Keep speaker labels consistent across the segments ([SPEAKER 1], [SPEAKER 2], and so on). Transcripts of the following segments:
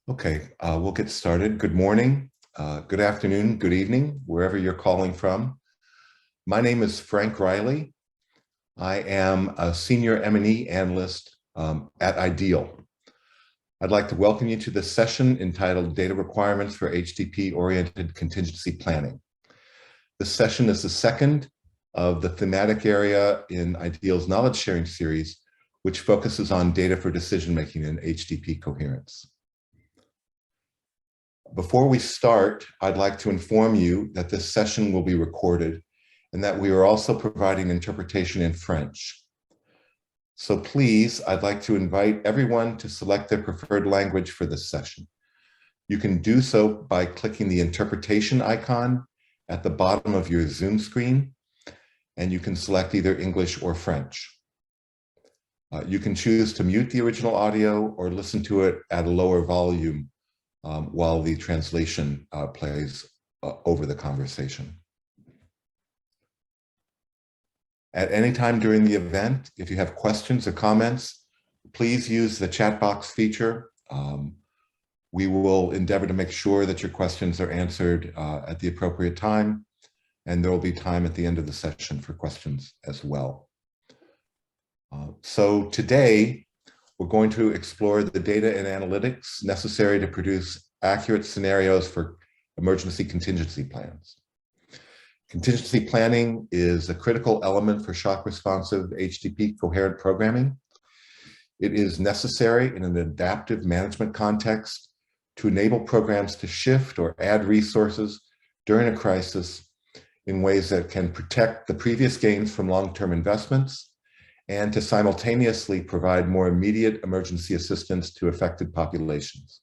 [SPEAKER 1] Okay, we'll get started. Good morning, good afternoon, good evening, wherever you're calling from. My name is Frank Riley. I am a senior M&E analyst at Ideal. I'd like to welcome you to this session entitled Data Requirements for HDP-Oriented Contingency Planning. This session is the second of the thematic area in Ideal's knowledge sharing series, which focuses on data for decision-making in HDP coherence. Before we start, I'd like to inform you that this session will be recorded and that we are also providing interpretation in French. So please, I'd like to invite everyone to select their preferred language for this session. You can do so by clicking the interpretation icon at the bottom of your Zoom screen, and you can select either English or French. You can choose to mute the original audio or listen to it at a lower volume while the translation plays over the conversation. At any time during the event, if you have questions or comments, please use the chat box feature. We will endeavor to make sure that your questions are answered at the appropriate time, and there will be time at the end of the session for questions as well. So today, we're going to explore the data and analytics necessary to produce accurate scenarios for emergency contingency plans. Contingency planning is a critical element for shock-responsive HDP coherent programming. It is necessary in an adaptive management context to enable programs to shift or add resources during a crisis in ways that can protect the previous gains from long-term investments and to simultaneously provide more immediate emergency assistance to affected populations.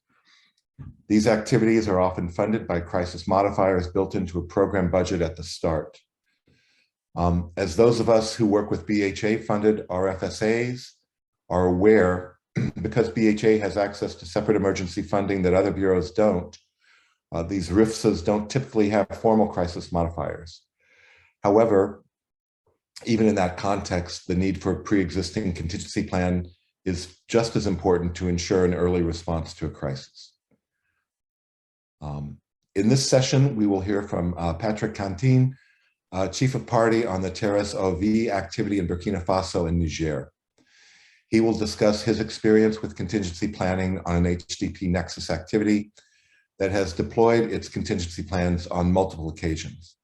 [SPEAKER 1] These activities are often funded by crisis modifiers built into a program budget at the start. As those of us who work with BHA-funded RFSAs are aware, because BHA has access to separate emergency funding that other bureaus don't, these RFSAs don't typically have formal crisis modifiers. However, even in that context, the need for a pre-existing contingency plan is just as important to ensure an early response to a crisis. In this session, we will hear from Patrick Cantin, Chief of Party on the Terrace OV activity in Burkina Faso and Niger. He will discuss his experience with contingency planning on an HDP Nexus activity that has deployed its contingency plans on multiple occasions.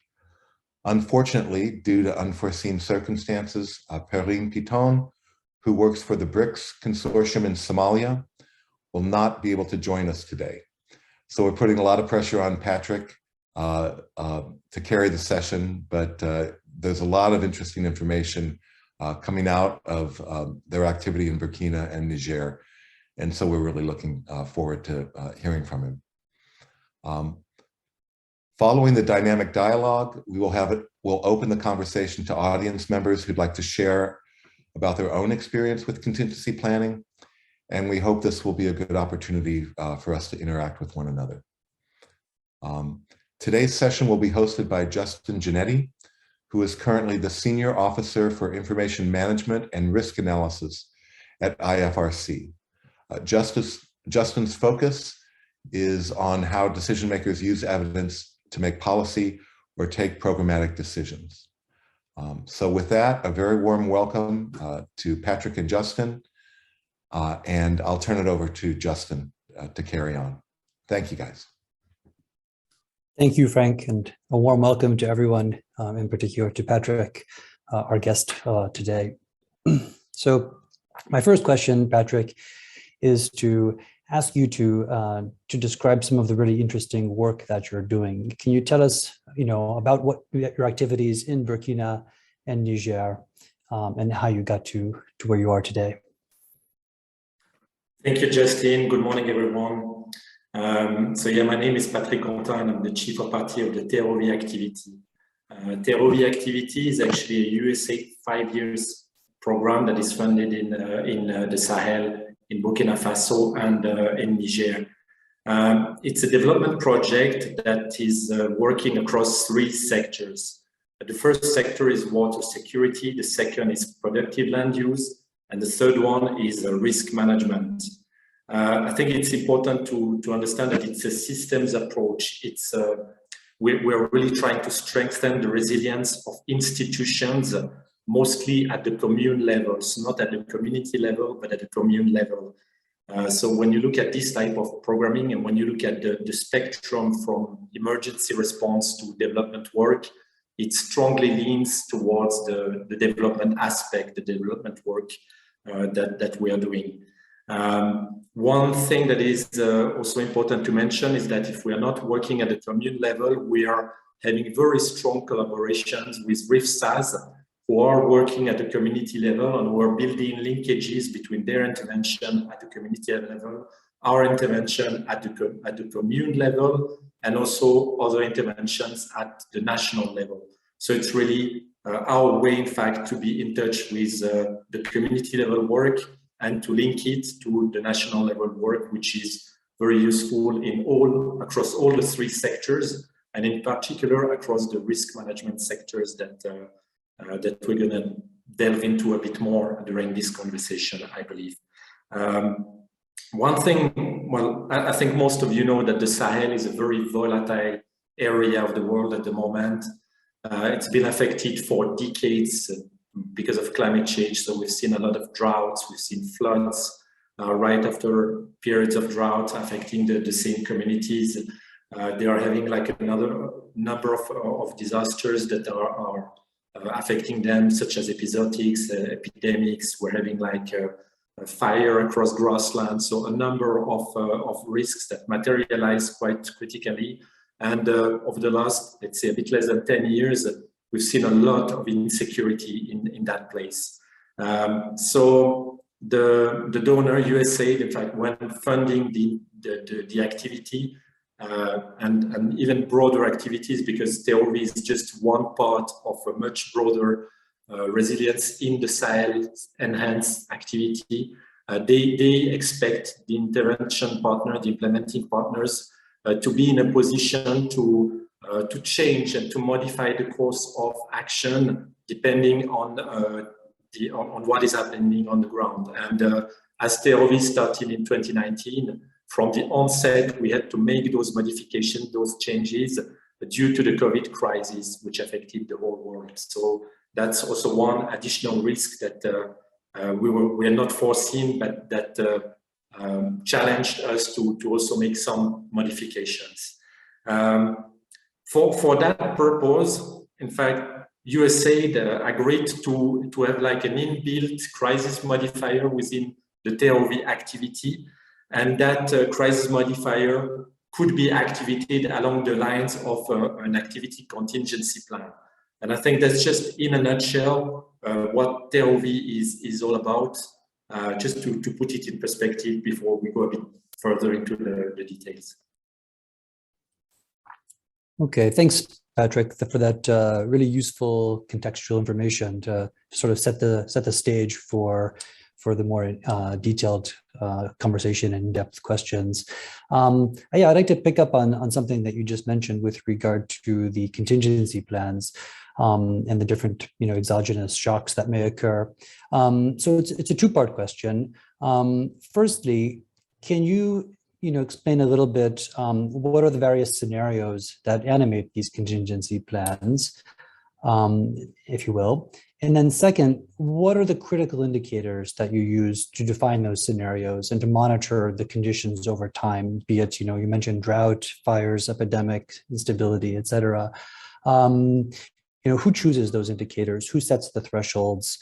[SPEAKER 1] Unfortunately, due to unforeseen circumstances, Perrine Piton, who works for the BRICS consortium in Somalia, will not be able to join us today. So we're putting a lot of pressure on Patrick to carry the session, but there's a lot of interesting information coming out of their activity in Burkina and Niger. And so we're really looking forward to hearing from him. Following the dynamic dialogue, we'll open the conversation to audience members who'd like to share about their own experience with contingency planning. And we hope this will be a good opportunity for us to interact with one another. Today's session will be hosted by Justin Giannetti, who is currently the Senior Officer for Information Management and Risk Analysis at IFRC. Justin's focus is on how decision makers use evidence to make policy or take programmatic decisions. So with that, a very warm welcome to Patrick and Justin. And I'll turn it over to Justin to carry on. Thank you, guys.
[SPEAKER 2] Thank you, Frank, and a warm welcome to everyone, in particular to Patrick, our guest today. So my first question, Patrick, is to ask you to describe some of the really interesting work that you're doing. Can you tell us, about what your activities in Burkina and Niger, and how you got to where you are today?
[SPEAKER 3] Thank you, Justin. Good morning, everyone. My name is Patrick Cantin, and I'm the Chief of Party of the TROV activity. TROV activity is actually a USA 5 years program that is funded in the Sahel, in Burkina Faso, and in Niger. It's a development project that is working across 3 sectors. The first sector is water security, the second is productive land use, and the third one is risk management. I think it's important to understand that it's a systems approach. We're really trying to strengthen the resilience of institutions, mostly at the commune level, so not at the community level, but at the commune level. So when you look at this type of programming, and when you look at the spectrum from emergency response to development work, it strongly leans towards the development aspect, the development work that we are doing. One thing that is also important to mention is that if we are not working at the commune level, we are having very strong collaborations with RIFSAs who are working at the community level, and who are building linkages between their intervention at the community level, our intervention at the commune level, and also other interventions at the national level. So it's really our way, in fact, to be in touch with the community level work and to link it to the national level work, which is very useful across all the three sectors, and in particular across the risk management sectors that we're going to delve into a bit more during this conversation, I believe. One thing, well, I think most of you know that the Sahel is a very volatile area of the world at the moment. It's been affected for decades because of climate change. So we've seen a lot of droughts, we've seen floods right after periods of drought affecting the same communities. They are having like another number of disasters that are affecting them, such as epizootics, epidemics. We're having like a fire across grassland. So a number of risks that materialize quite critically. And over the last, let's say, a bit less than 10 years, we've seen a lot of insecurity in that place. So the donor USAID, in fact, when funding the activity and even broader activities, because TOV is just one part of a much broader resilience in the Sahel enhanced activity, they expect the intervention partner, the implementing partners, to be in a position to change and to modify the course of action depending on what is happening on the ground. And as TOV started in 2019, from the onset, we had to make those modifications, those changes, due to the COVID crisis, which affected the whole world. So that's also one additional risk that we are not foreseen, but that challenged us to also make some modifications. For that purpose, in fact, USAID agreed to have like an inbuilt crisis modifier within the TOV activity, and that crisis modifier could be activated along the lines of an activity contingency plan. And I think that's just in a nutshell what TOV is all about, just to put it in perspective before we go a bit further into the details.
[SPEAKER 2] Okay, thanks, Patrick, for that really useful contextual information to sort of set the stage for the more detailed conversation and in-depth questions. Yeah, I'd like to pick up on something that you just mentioned with regard to the contingency plans and the different, exogenous shocks that may occur. So it's a two-part question. Firstly, can you explain a little bit what are the various scenarios that animate these contingency plans, if you will? And then second, what are the critical indicators that you use to define those scenarios and to monitor the conditions over time, be it, you mentioned drought, fires, epidemic, instability, et cetera. Who chooses those indicators? Who sets the thresholds?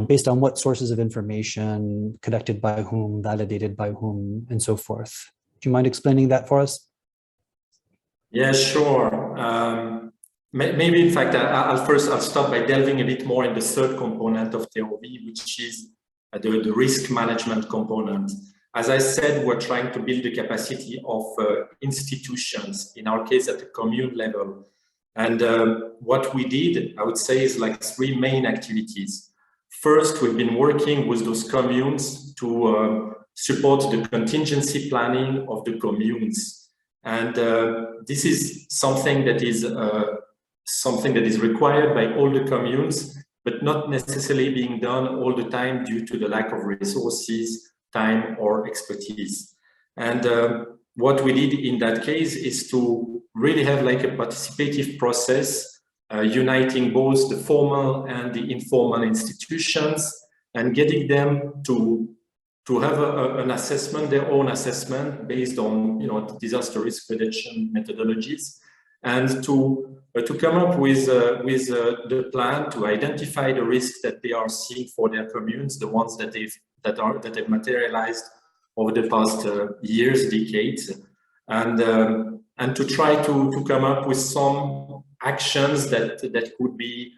[SPEAKER 2] Based on what sources of information, connected by whom, validated by whom, and so forth? Do you mind explaining that for us?
[SPEAKER 3] Yeah, sure. Maybe, in fact, I'll start by delving a bit more in the third component of TOV, which is the risk management component. As I said, we're trying to build the capacity of institutions, in our case at the commune level. And what we did, I would say, is like three main activities. First, we've been working with those communes to support the contingency planning of the communes. And this is something that is required by all the communes, but not necessarily being done all the time due to the lack of resources time or expertise. And what we did in that case is to really have like a participative process, uniting both the formal and the informal institutions, and getting them to have an assessment, their own assessment based on disaster risk reduction methodologies, and to come up with the plan to identify the risks that they are seeing for their communes, the ones that have materialized over the past years, decades, and to try to come up with some actions that could be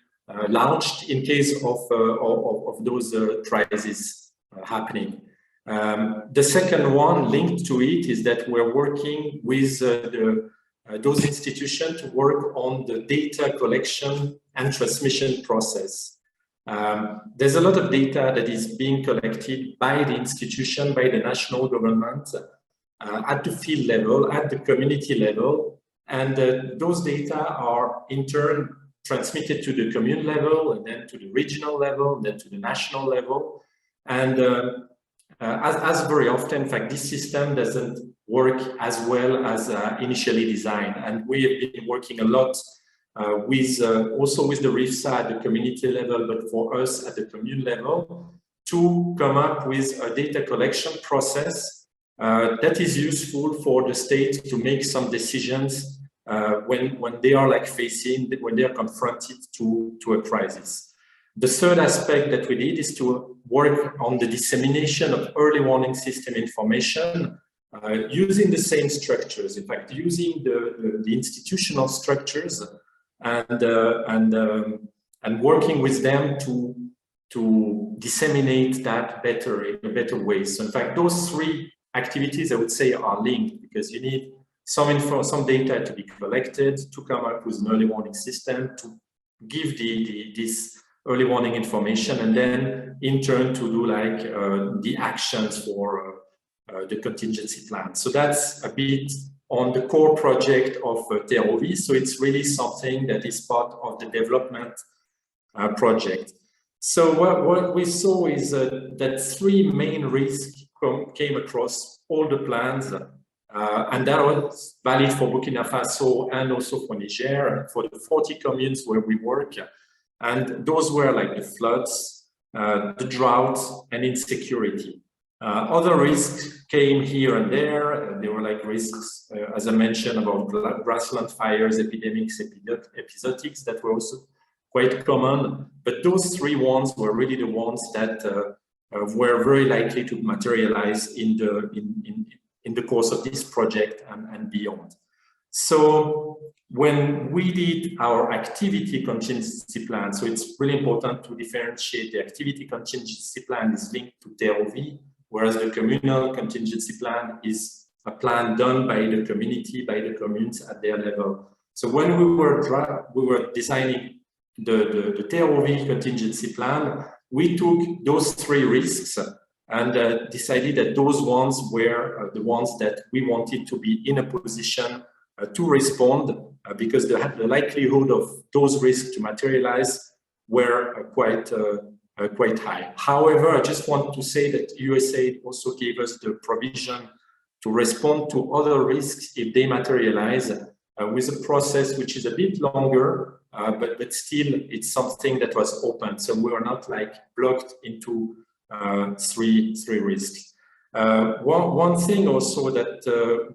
[SPEAKER 3] launched in case of those crises happening. The second one linked to it is that we're working with those institutions to work on the data collection and transmission process. There's a lot of data that is being collected by the institution, by the national government, at the field level, at the community level, and those data are in turn transmitted to the commune level, and then to the regional level, and then to the national level. And as very often, in fact, this system doesn't work as well as initially designed. And we have been working a lot also with the RIFSA at the community level, but for us at the commune level, to come up with a data collection process that is useful for the state to make some decisions when they are when they are confronted to a crisis. The third aspect that we did is to work on the dissemination of early warning system information using the same structures, in fact, using the institutional structures and working with them to disseminate that better in a better way. So in fact, those three activities, I would say, are linked, because you need some data to be collected to come up with an early warning system, to give this early warning information, and then in turn to do like the actions for the contingency plan. So that's a bit on the core project of TROV. So it's really something that is part of the development project. So what we saw is that three main risks came across all the plans, and that was valid for Burkina Faso and also for Niger, for the 40 communes where we work. And those were like the floods, the drought, and insecurity. Other risks came here and there. There were like risks, as I mentioned, about grassland fires, epidemics, episodics that were also quite common. But those three ones were really the ones that were very likely to materialize in the course of this project and beyond. So when we did our activity contingency plan, so it's really important to differentiate. The activity contingency plan is linked to TROV, whereas the communal contingency plan is a plan done by the community, by the communes at their level. So when we were designing the TROV contingency plan, we took those three risks and decided that those ones were the ones that we wanted to be in a position to respond, because the likelihood of those risks to materialize were quite high. However, I just want to say that USAID also gave us the provision to respond to other risks if they materialize, with a process which is a bit longer, but still it's something that was open. So we were not like blocked into three risks. One thing also that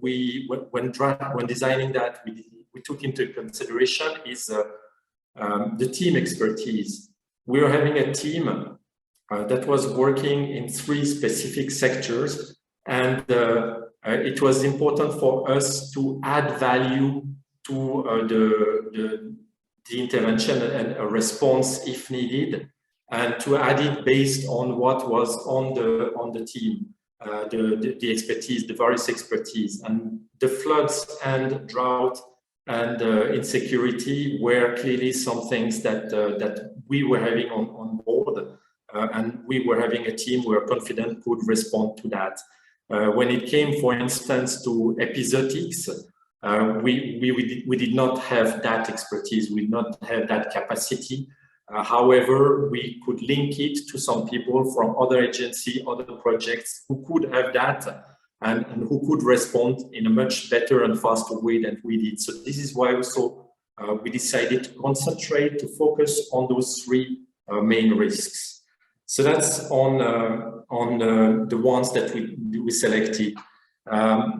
[SPEAKER 3] when designing that we took into consideration is the team expertise. We were having a team that was working in three specific sectors, and it was important for us to add value to the intervention and a response if needed, and to add it based on what was on the team. The expertise, the various expertise, and the floods and drought and insecurity were clearly some things that we were having on board, and we were having a team we were confident could respond to that. When it came, for instance, to episodics, we did not have that expertise, we did not have that capacity. However, we could link it to some people from other agencies, other projects who could have that and who could respond in a much better and faster way than we did. So this is why also we decided to concentrate, to focus on those three main risks. So that's on the ones that we selected.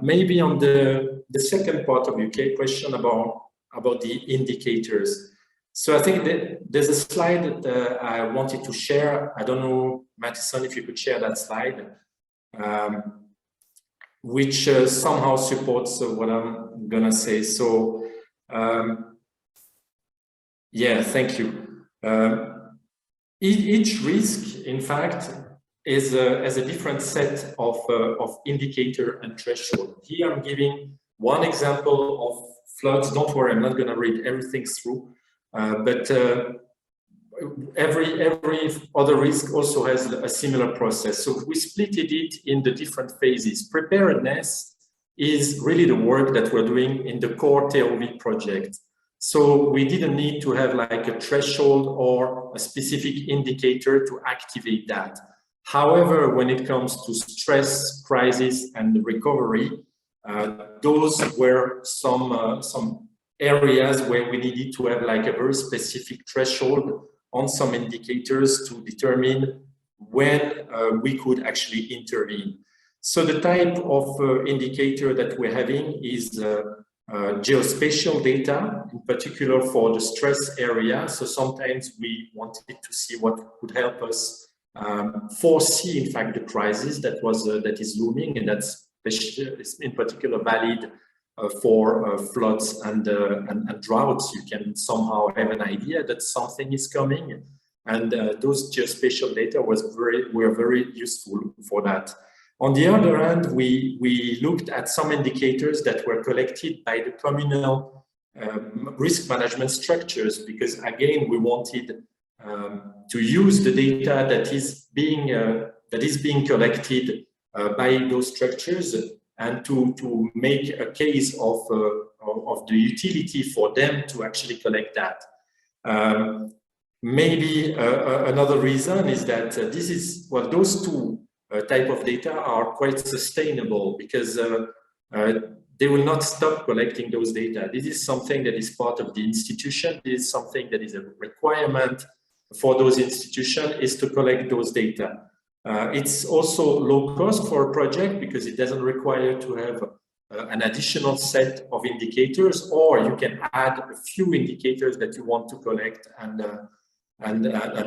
[SPEAKER 3] Maybe on the second part of your question about the indicators. So I think that there's a slide that I wanted to share. I don't know, Mattison, if you could share that slide, which somehow supports what I'm gonna say. So yeah, thank you. Each risk, in fact, has a different set of indicator and threshold. Here I'm giving one example of floods. Don't worry, I'm not going to read everything through, but every other risk also has a similar process. So we split it in the different phases. Preparedness is really the work that we're doing in the core TROV project. So we didn't need to have like a threshold or a specific indicator to activate that. However, when it comes to stress, crisis, and recovery, those were some areas where we needed to have like a very specific threshold on some indicators to determine when we could actually intervene. So the type of indicator that we're having is geospatial data, in particular for the stress area. So sometimes we wanted to see what could help us foresee, in fact, the crisis that is looming, and that's in particular valid for floods and droughts. You can somehow have an idea that something is coming, and those geospatial data were very useful for that. On the other hand, we looked at some indicators that were collected by the communal risk management structures, because again, we wanted to use the data that is being collected by those structures, and to make a case of the utility for them to actually collect that. Maybe another reason is that those two type of data are quite sustainable, because they will not stop collecting those data. This is something that is part of the institution. This is something that is a requirement for those institutions, is to collect those data. It's also low cost for a project because it doesn't require to have an additional set of indicators, or you can add a few indicators that you want to collect and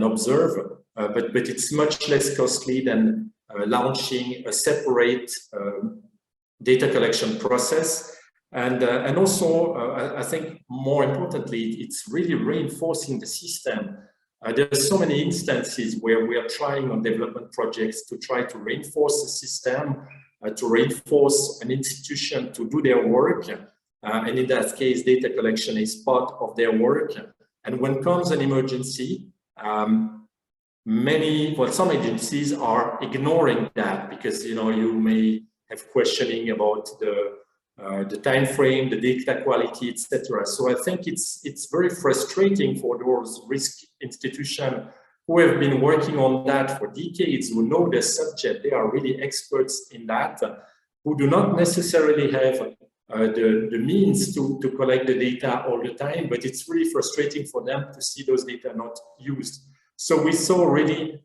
[SPEAKER 3] observe. But it's much less costly than launching a separate data collection process. And also, I think more importantly, it's really reinforcing the system. There are so many instances where we are trying on development projects to try to reinforce the system, to reinforce an institution to do their work. And in that case, data collection is part of their work. And when comes an emergency, some agencies are ignoring that, because you may have questioning about the time frame, the data quality, etc. So I think it's very frustrating for those risk institutions who have been working on that for decades, who know the subject. They are really experts in that, who do not necessarily have the means to collect the data all the time, but it's really frustrating for them to see those data not used. So we saw really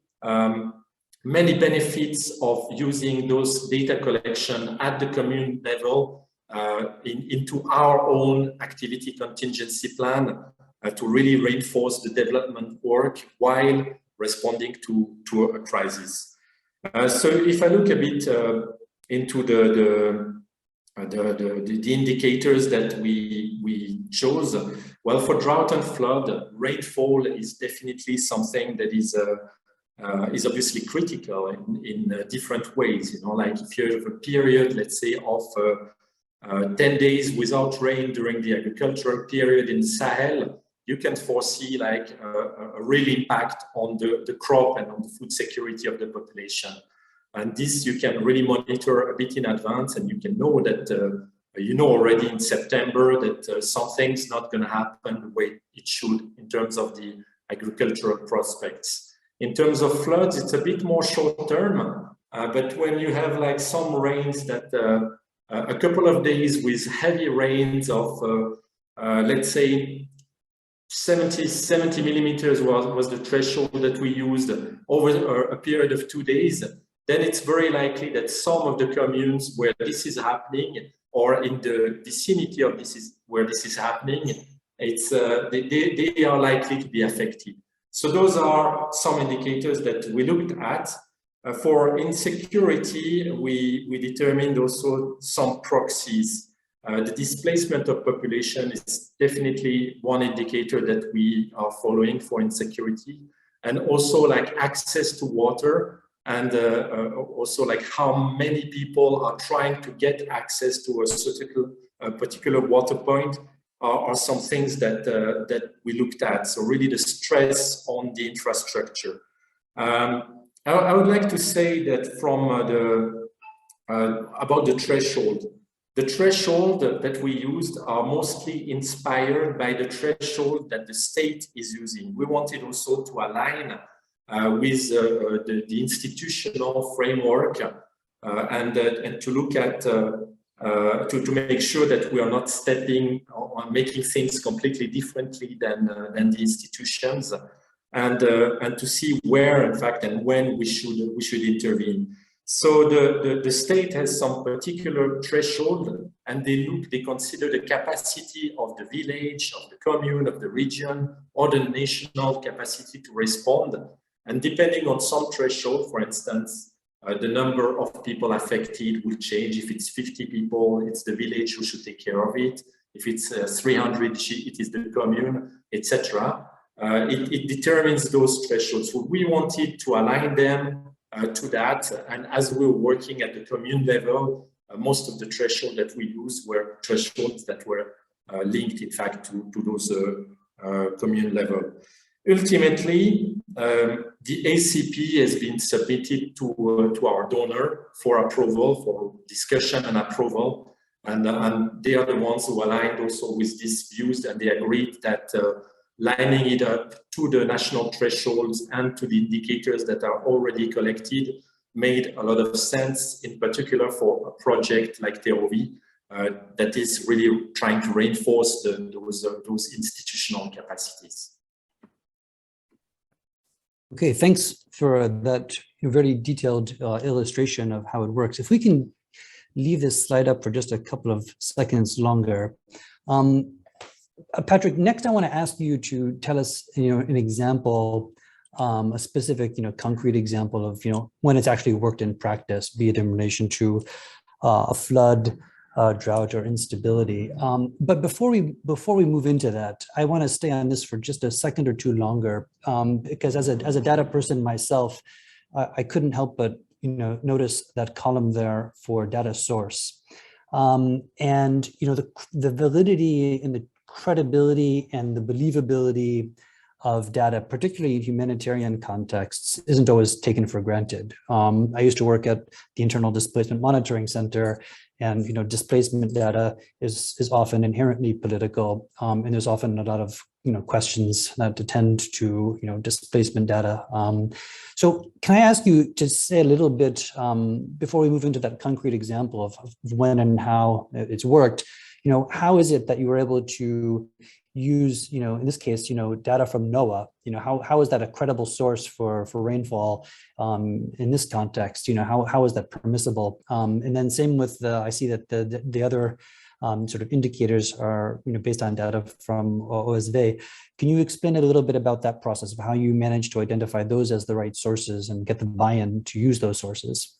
[SPEAKER 3] many benefits of using those data collection at the commune level into our own activity contingency plan to really reinforce the development work while responding to a crisis. So if I look a bit into the indicators that we chose, well, for drought and flood, rainfall is definitely something that is obviously critical in different ways. Like if you have a period, let's say, of 10 days without rain during the agricultural period in the Sahel, you can foresee like a real impact on the crop and on the food security of the population. And this you can really monitor a bit in advance, and you can know that already in September that something's not going to happen the way it should in terms of the agricultural prospects. In terms of floods, it's a bit more short term, but when you have like some rains that a couple of days with heavy rains of, let's say, 70 millimeters was the threshold that we used over a period of 2 days, then it's very likely that some of the communes where this is happening or in the vicinity of where this is happening, it's they are likely to be affected. So those are some indicators that we looked at. For insecurity, we determined also some proxies. The displacement of population is definitely one indicator that we are following for insecurity, and also like access to water, and also like how many people are trying to get access to a particular water point are some things that that we looked at. So really the stress on the infrastructure. I would like to say that from about the threshold. The threshold that we used are mostly inspired by the threshold that the state is using. We wanted also to align with the institutional framework and to look at to make sure that we are not stepping or making things completely differently than the institutions, and to see where, in fact, and when we should intervene. So the state has some particular threshold, and they consider the capacity of the village, of the commune, of the region, or the national capacity to respond. And depending on some threshold, for instance, the number of people affected will change. If it's 50 people, it's the village who should take care of it. If it's 300, it is the commune, etc. It determines those thresholds. So we wanted to align them to that, and as we were working at the commune level, most of the thresholds that we used were thresholds that were linked, in fact, to those commune level. Ultimately, the ACP has been submitted to our donor for approval, for discussion and approval, and they are the ones who aligned also with these views, and they agreed that lining it up to the national thresholds and to the indicators that are already collected made a lot of sense, in particular for a project like TROV that is really trying to reinforce those institutional capacities.
[SPEAKER 2] Okay, thanks for that very detailed illustration of how it works. If we can leave this slide up for just a couple of seconds longer. Patrick, next I want to ask you to tell us, an example, a specific, concrete example of, when it's actually worked in practice, be it in relation to a flood, drought, or instability. But before we move into that, I want to stay on this for just a second or two longer, because as a data person myself, I couldn't help but notice that column there for data source, and the validity and the credibility and the believability of data, particularly in humanitarian contexts, isn't always taken for granted. I used to work at the Internal Displacement Monitoring Center, and displacement data is often inherently political, and there's often a lot of questions that attend to displacement data. So can I ask you to say a little bit before we move into that concrete example of when and how it's worked? How is it that you were able to use, in this case, data from NOAA? How is that a credible source for rainfall in this context? How is that permissible? And then same with I see that the other sort of indicators are based on data from OSV. Can you explain a little bit about that process of how you managed to identify those as the right sources and get the buy-in to use those sources?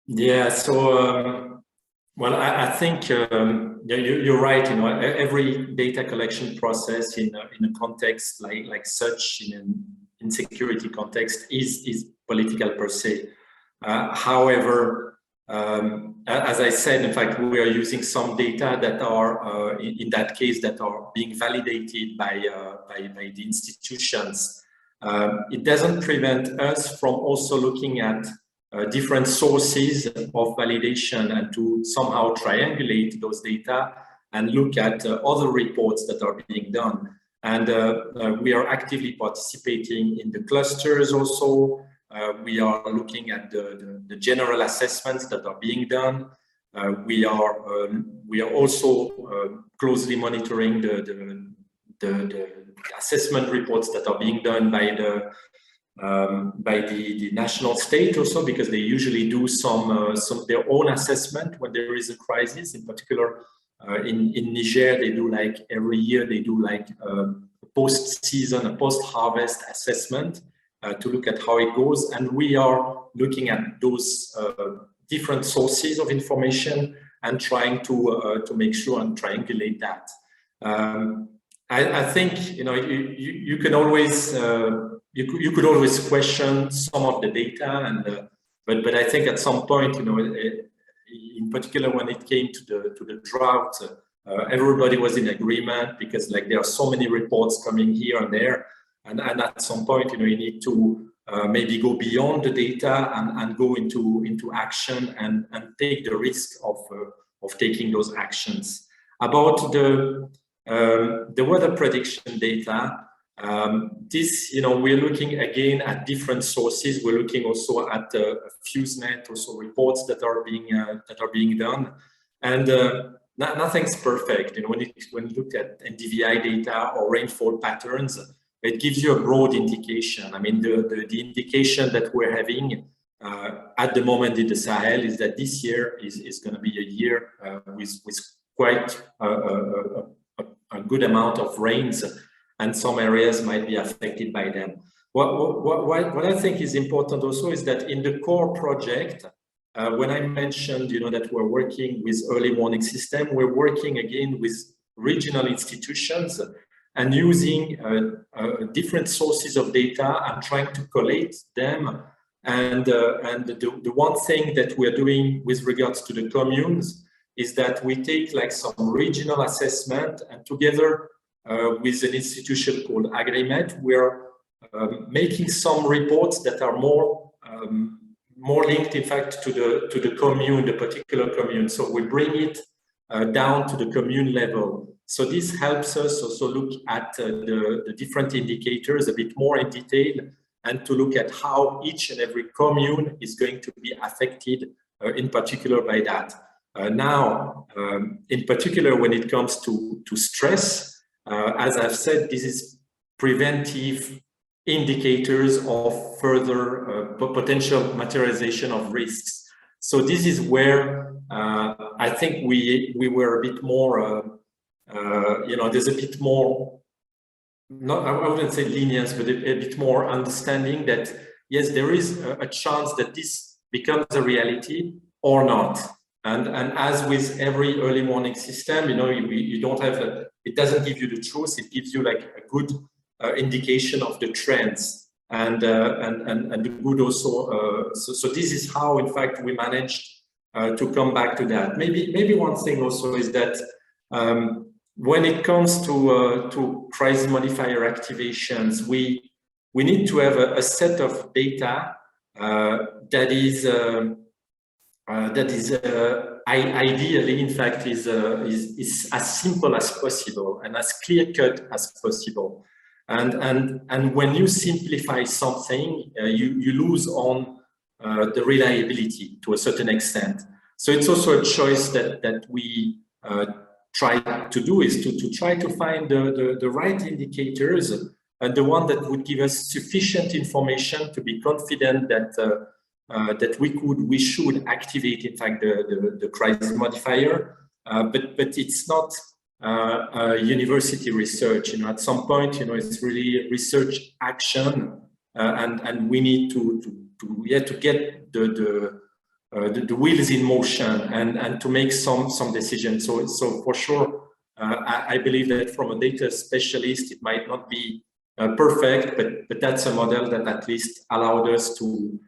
[SPEAKER 3] Yeah, so well, I think you're right. Every data collection process in a context like such, in an insecurity context, is political per se. However, as I said, in fact, we are using some data that are, in that case, that are being validated by the institutions. It doesn't prevent us from also looking at different sources of validation and to somehow triangulate those data and look at other reports that are being done. And we are actively participating in the clusters also. We are looking at the general assessments that are being done. We are also closely monitoring the assessment reports that are being done by the national state also, because they usually do some their own assessment when there is a crisis. In particular, in Niger, they do like every year they do like a post-season, a post-harvest assessment to look at how it goes, and we are looking at those different sources of information and trying to make sure and triangulate that. I think you can always you could always question some of the data, and but I think at some point, in particular when it came to the drought, everybody was in agreement, because like there are so many reports coming here and there, and at some point, you need to maybe go beyond the data and go into action and take the risk of taking those actions. About the weather prediction data, this, we're looking again at different sources. We're looking also at FuseNet, also reports that are being done, and nothing's perfect. When you look at NDVI data or rainfall patterns, it gives you a broad indication. I mean, the indication that we're having at the moment in the Sahel is that this year is going to be a year with quite a good amount of rains, and some areas might be affected by them. What I think is important also is that in the core project, when I mentioned, that we're working with early warning system, we're working again with regional institutions and using different sources of data and trying to collate them. And the one thing that we're doing with regards to the communes is that we take like some regional assessment, and together with an institution called AgriMet, we're making some reports that are more linked, in fact, to the commune, the particular commune. So we bring it down to the commune level. So this helps us also look at the different indicators a bit more in detail, and to look at how each and every commune is going to be affected in particular by that. Now, in particular, when it comes to stress, as I've said, this is preventive indicators of further potential materialization of risks. So this is where I think we were a bit more, there's a bit more, I wouldn't say lenience, but a bit more understanding that, yes, there is a chance that this becomes a reality or not. And as with every early warning system, you don't have it doesn't give you the truth. It gives you like a good indication of the trends, and the good also. So this is how, in fact, we managed to come back to that. Maybe one thing also is that when it comes to crisis modifier activations, we need to have a set of data that is ideally, in fact, is as simple as possible and as clear-cut as possible. And when you simplify something, you lose on the reliability to a certain extent. So it's also a choice that we try to do, is to try to find the right indicators, and the one that would give us sufficient information to be confident that that we should activate, in fact, the crisis modifier. But it's not university research. At some point, it's really research action, and we need to get the wheels in motion and to make some decisions. So for sure, I believe that from a data specialist, it might not be perfect, but that's a model that at least allowed us to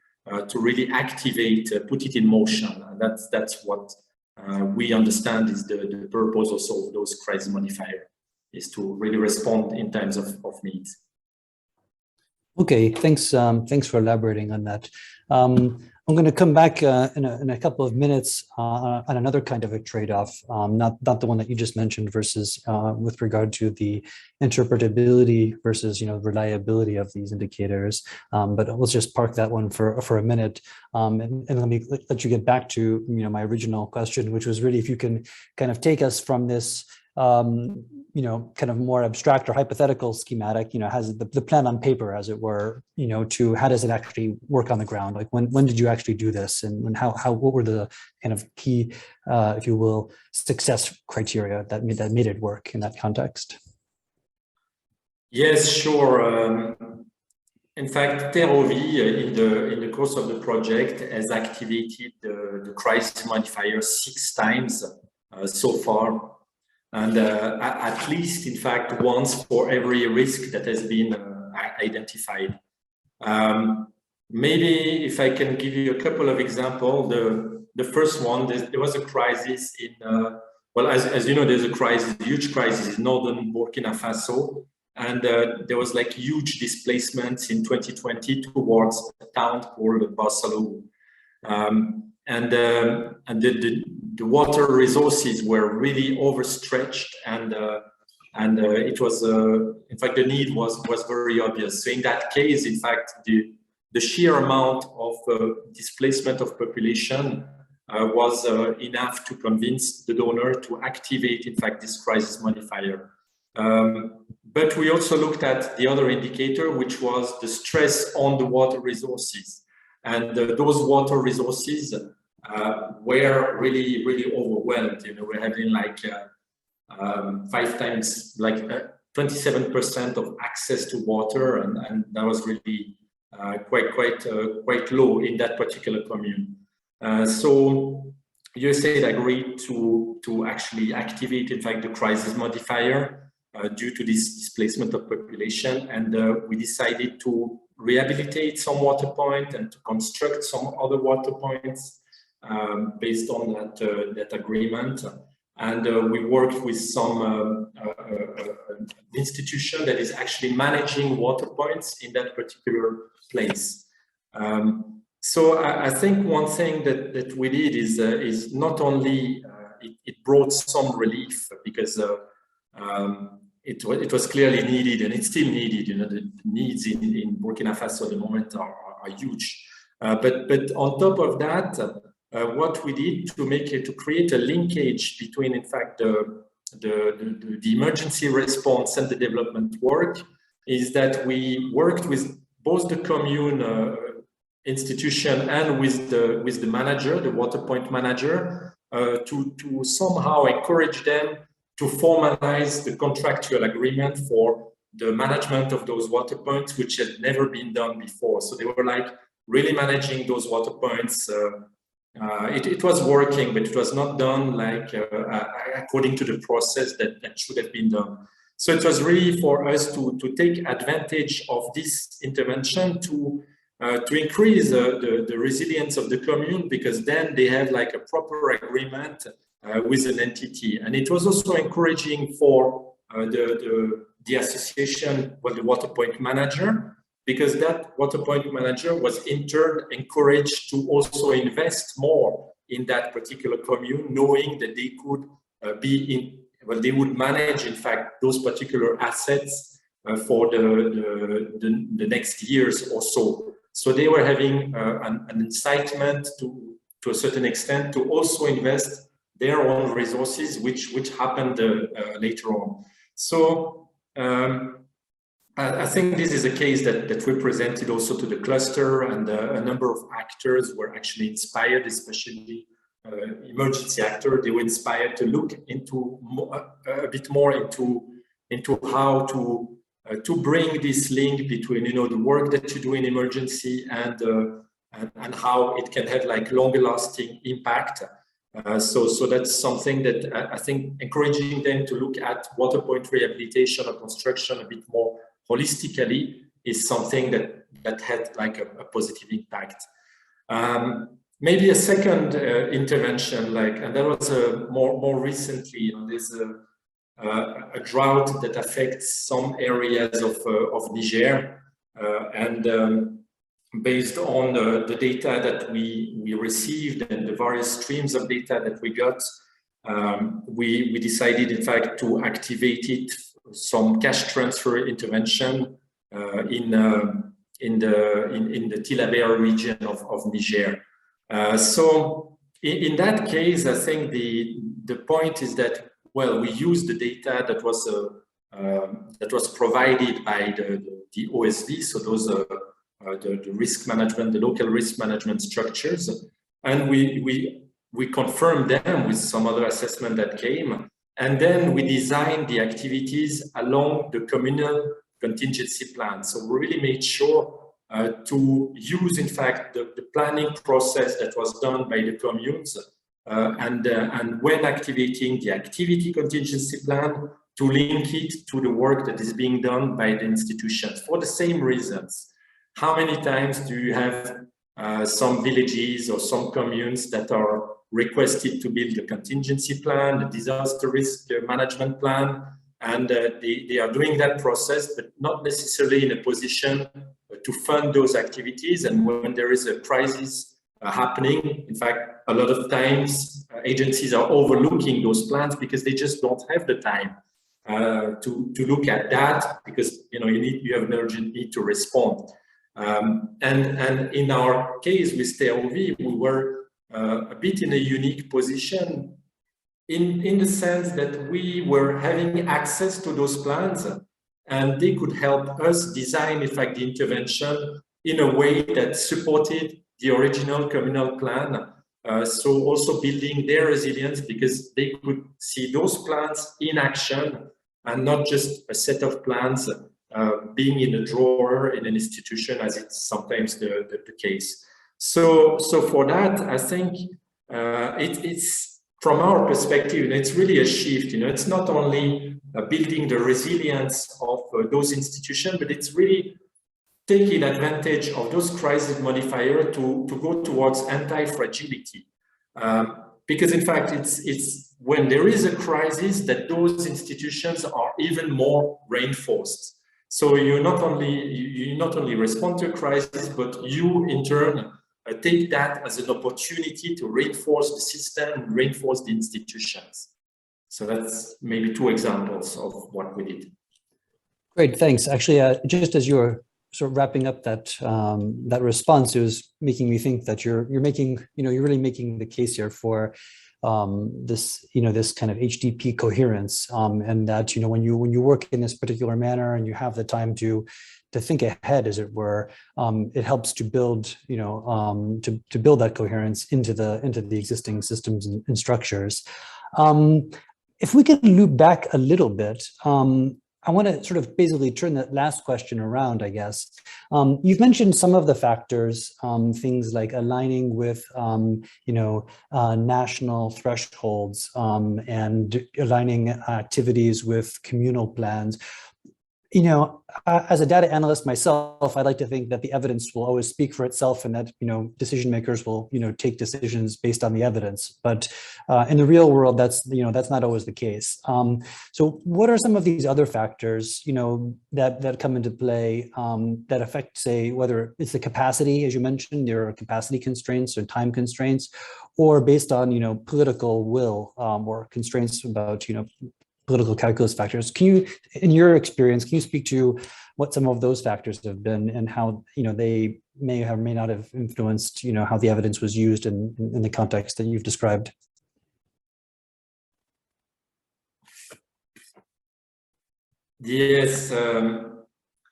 [SPEAKER 3] really activate, put it in motion. And that's what we understand is the purpose also of those crisis modifier, is to really respond in times of needs.
[SPEAKER 2] Okay, thanks for elaborating on that. I'm going to come back in a couple of minutes on another kind of a trade-off, not the one that you just mentioned, versus with regard to the interpretability versus reliability of these indicators. But let's just park that one for a minute, and let me let you get back to my original question, which was really if you can kind of take us from this kind of more abstract or hypothetical schematic, has the plan on paper, as it were, to how does it actually work on the ground? Like when did you actually do this, and what were the kind of key, if you will, success criteria that made it work in that context?
[SPEAKER 3] Yes, sure. In fact, TerraV in the course of the project has activated the crisis modifier 6 times so far. And at least, in fact, once for every risk that has been identified. Maybe if I can give you a couple of examples, the first one, there was a crisis in, well, as you know, there's a huge crisis in northern Burkina Faso. And there was like huge displacements in 2020 towards a town called Barcelona. And the water resources were really overstretched, and it was in fact the need was very obvious. So in that case, in fact, the sheer amount of displacement of population was enough to convince the donor to activate, in fact, this crisis modifier. But we also looked at the other indicator, which was the stress on the water resources. And those water resources were really, really overwhelmed. We're having like 5 times, like 27% of access to water, and that was really quite low in that particular commune. So USAID agreed to actually activate, in fact, the crisis modifier due to this displacement of population, and we decided to rehabilitate some water point and to construct some other water points based on that agreement. And we worked with some institution that is actually managing water points in that particular place. So I think one thing that we did is not only it brought some relief, because it was clearly needed, and it's still needed. The needs in Burkina Faso at the moment are huge. But on top of that, what we did to create a linkage between, in fact, the emergency response and the development work is that we worked with both the commune institution and with the manager, the water point manager, to somehow encourage them to formalize the contractual agreement for the management of those water points, which had never been done before. So they were like really managing those water points. It was working, but it was not done like according to the process that should have been done. So it was really for us to take advantage of this intervention to increase the resilience of the commune, because then they have like a proper agreement with an entity. And it was also encouraging for the association, well, the water point manager, because that water point manager was in turn encouraged to also invest more in that particular commune, knowing that they could they would manage, in fact, those particular assets for the next years or so. So they were having an incitement to a certain extent to also invest their own resources, which happened later on. So I think this is a case that we presented also to the cluster, and a number of actors were actually inspired, especially emergency actors. They were inspired to look into a bit more into how to bring this link between the work that you do in emergency and how it can have like longer lasting impact. So that's something that I think encouraging them to look at water point rehabilitation or construction a bit more holistically is something that had like a positive impact. Maybe a second intervention, and that was more recently. There's a drought that affects some areas of Niger, and based on the data that we received and the various streams of data that we got, we decided, in fact, to activate it, some cash transfer intervention in the Tillabéri region of Niger. So in that case, I think the point is that, well, we used the data that was provided by the OSD, so those the risk management, the local risk management structures, and we confirmed them with some other assessment that came, and then we designed the activities along the communal contingency plan. So we really made sure to use, in fact, the planning process that was done by the communes, and when activating the activity contingency plan, to link it to the work that is being done by the institutions for the same reasons. How many times do you have some villages or some communes that are requested to build a contingency plan, the disaster risk management plan, and they are doing that process, but not necessarily in a position to fund those activities. And when there is a crisis happening, in fact, a lot of times agencies are overlooking those plans because they just don't have the time to look at that, because you have an urgent need to respond. And in our case with TROV, we were a bit in a unique position in the sense that we were having access to those plans, and they could help us design, in fact, the intervention in a way that supported the original communal plan. So also building their resilience, because they could see those plans in action and not just a set of plans being in a drawer in an institution, as it's sometimes the case. So for that, I think it's from our perspective, it's really a shift. It's not only building the resilience of those institutions, but it's really taking advantage of those crisis modifiers to go towards anti-fragility. Because in fact, it's when there is a crisis that those institutions are even more reinforced. So you not only respond to a crisis, but you in turn take that as an opportunity to reinforce the system, reinforce the institutions. So that's maybe two examples of what we did.
[SPEAKER 2] Great, thanks. Actually, just as you were sort of wrapping up that that response, it was making me think that you're really making the case here for this kind of HDP coherence, and that when you work in this particular manner and you have the time to think ahead, as it were, it helps to build to build that coherence into the existing systems and structures. If we could loop back a little bit, I want to sort of basically turn that last question around, I guess. You've mentioned some of the factors, things like aligning with, national thresholds, and aligning activities with communal plans. As a data analyst myself, I like to think that the evidence will always speak for itself, and that decision makers will take decisions based on the evidence. But in the real world, that's not always the case. So what are some of these other factors that come into play that affect, say, whether it's the capacity, as you mentioned, there are capacity constraints or time constraints, or based on political will, or constraints about political calculus factors. Can you, in your experience, can you speak to what some of those factors have been, and how they may or may not have influenced how the evidence was used in the context that you've described?
[SPEAKER 3] Yes,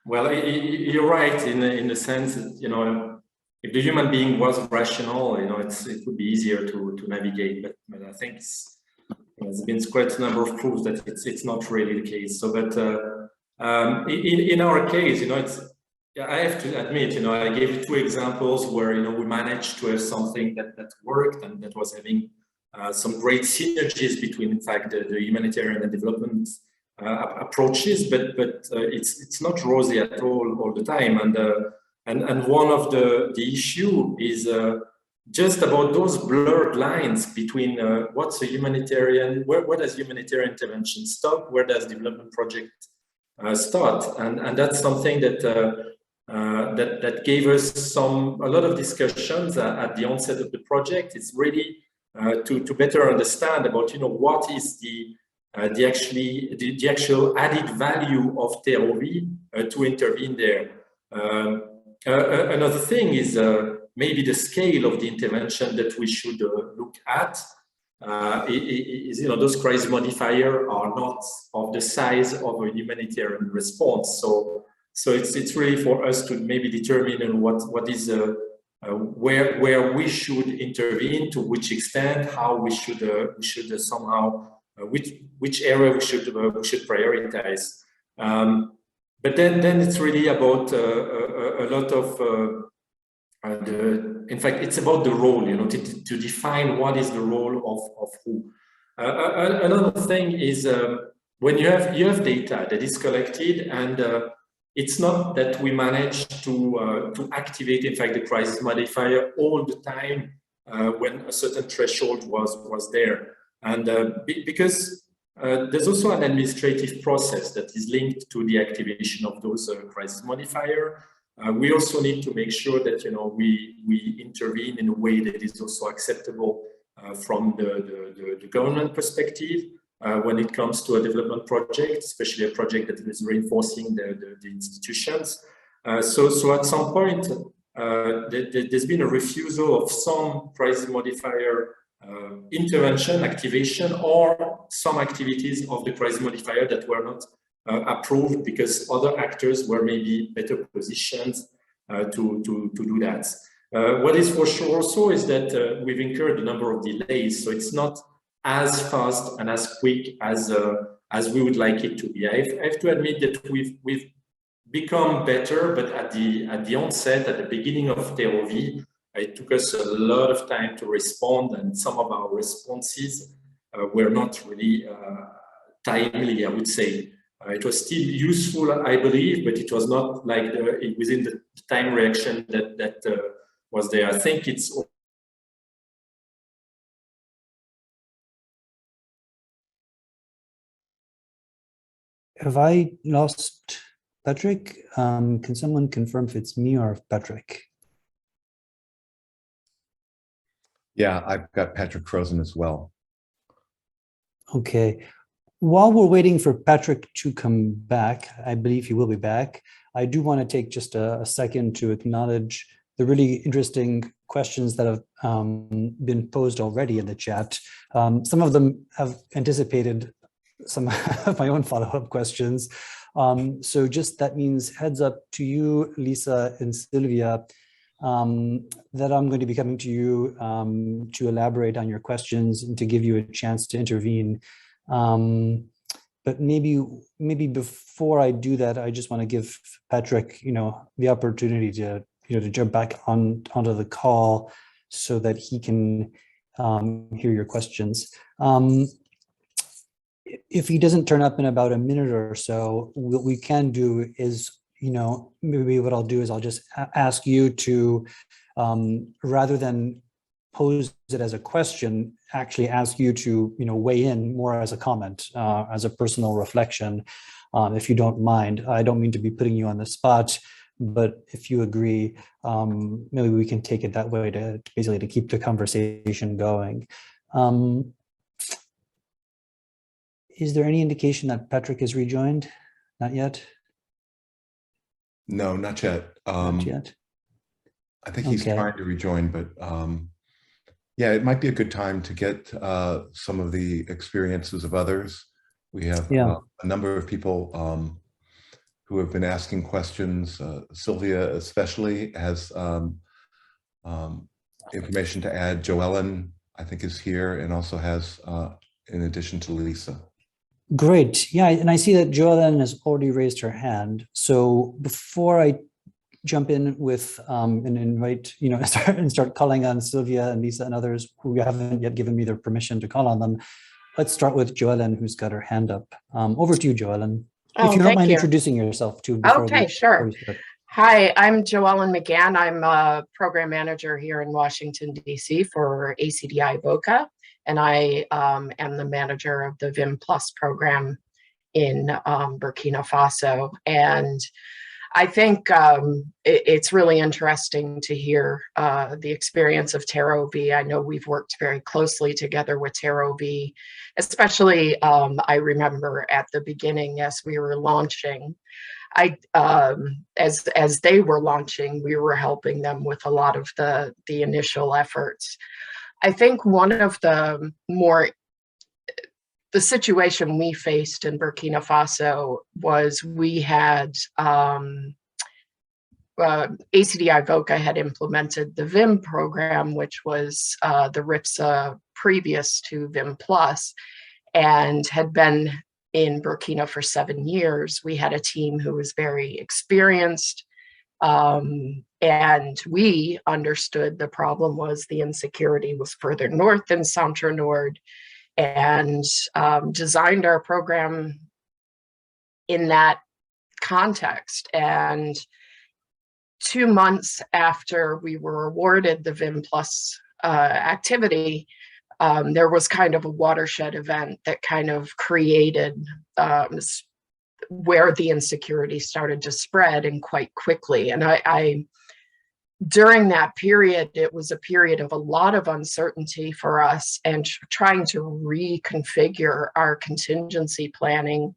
[SPEAKER 3] well, you're right in the sense that if the human being was rational, it would be easier to navigate. But I think there's been quite a number of proofs that it's not really the case. So, but in our case, I have to admit, I gave you two examples where we managed to have something that worked and that was having some great synergies between, in fact, the humanitarian and development approaches. But it's not rosy at all the time. And one of the issue is just about those blurred lines between what's a humanitarian, where does humanitarian intervention stop, where does development project start, and that's something that that gave us a lot of discussions at the onset of the project. It's really to better understand about what is the actual added value of TROV to intervene there. Another thing is maybe the scale of the intervention that we should look at. Those crisis modifiers are not of the size of a humanitarian response. So it's really for us to maybe determine what is where we should intervene, to which extent, how we should somehow which area we should prioritize. But then it's really about a lot of in fact, it's about the role, to define what is the role of who. Another thing is when you have data that is collected, and it's not that we manage to activate, in fact, the crisis modifier all the time when a certain threshold was there, and because there's also an administrative process that is linked to the activation of those crisis modifier. We also need to make sure that we intervene in a way that is also acceptable from the government perspective when it comes to a development project, especially a project that is reinforcing the institutions. So at some point, there's been a refusal of some crisis modifier intervention, activation, or some activities of the crisis modifier that were not approved because other actors were maybe better positioned to do that. What is for sure also is that we've incurred a number of delays, so it's not as fast and as quick as we would like it to be. I have to admit that we've become better, but at the onset, at the beginning of TROV, it took us a lot of time to respond, and some of our responses were not really timely, I would say. It was still useful, I believe, but it was not like within the time reaction that was there. I think it's.
[SPEAKER 2] Have I lost Patrick? Can someone confirm if it's me or Patrick?
[SPEAKER 1] Yeah, I've got Patrick frozen as well.
[SPEAKER 2] Okay. While we're waiting for Patrick to come back, I believe he will be back, I do want to take just a second to acknowledge the really interesting questions that have been posed already in the chat. Some of them have anticipated some of my own follow-up questions. So just that means heads up to you, Lisa and Sylvia, that I'm going to be coming to you to elaborate on your questions and to give you a chance to intervene. But maybe before I do that, I just want to give Patrick, the opportunity to, to jump back onto the call so that he can hear your questions. If he doesn't turn up in about a minute or so, what we can do is, maybe what I'll do is I'll just ask you to, rather than pose it as a question, actually ask you to, weigh in more as a comment, as a personal reflection, if you don't mind. I don't mean to be putting you on the spot, but if you agree, maybe we can take it that way to basically to keep the conversation going. Is there any indication that Patrick has rejoined? Not yet?
[SPEAKER 1] No, not yet.
[SPEAKER 2] Not yet.
[SPEAKER 1] I think he's trying to rejoin, but yeah, it might be a good time to get some of the experiences of others. We have a number of people who have been asking questions. Sylvia especially has information to add. Joellen, I think, is here and also has, in addition to Lisa.
[SPEAKER 2] Great. Yeah, and I see that Joellen has already raised her hand. So before I jump in with and invite, and start calling on Sylvia and Lisa and others who haven't yet given me their permission to call on them, let's start with Joellen, who's got her hand up. Over to you, Joellen. If you don't mind introducing yourself too.
[SPEAKER 4] Okay, sure. Hi, I'm Joellen McGann. I'm a program manager here in Washington, D.C. for ACDI VOCA, and I am the manager of the VIM Plus program in Burkina Faso. And I think it's really interesting to hear the experience of TerraOV. I know we've worked very closely together with TerraOV, especially I remember at the beginning as we were launching. As they were launching, we were helping them with a lot of the initial efforts. I think one of the situation we faced in Burkina Faso was we had ACDI VOCA had implemented the VIM program, which was the RIPSA previous to VIM Plus, and had been in Burkina for 7 years. We had a team who was very experienced, and we understood the problem was the insecurity was further north than Centre Nord, and designed our program in that context. And 2 months after we were awarded the VIM Plus activity, there was kind of a watershed event that kind of created where the insecurity started to spread, and quite quickly. And I during that period, it was a period of a lot of uncertainty for us, and trying to reconfigure our contingency planning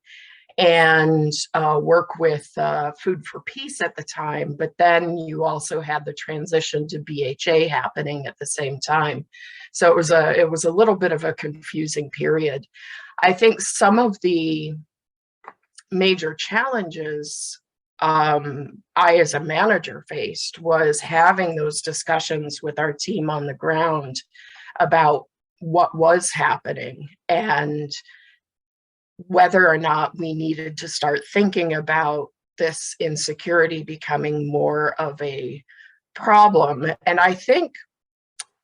[SPEAKER 4] and work with Food for Peace at the time. But then you also had the transition to BHA happening at the same time. So it was a little bit of a confusing period. I think some of the major challenges I, as a manager, faced was having those discussions with our team on the ground about what was happening and whether or not we needed to start thinking about this insecurity becoming more of a problem. And I think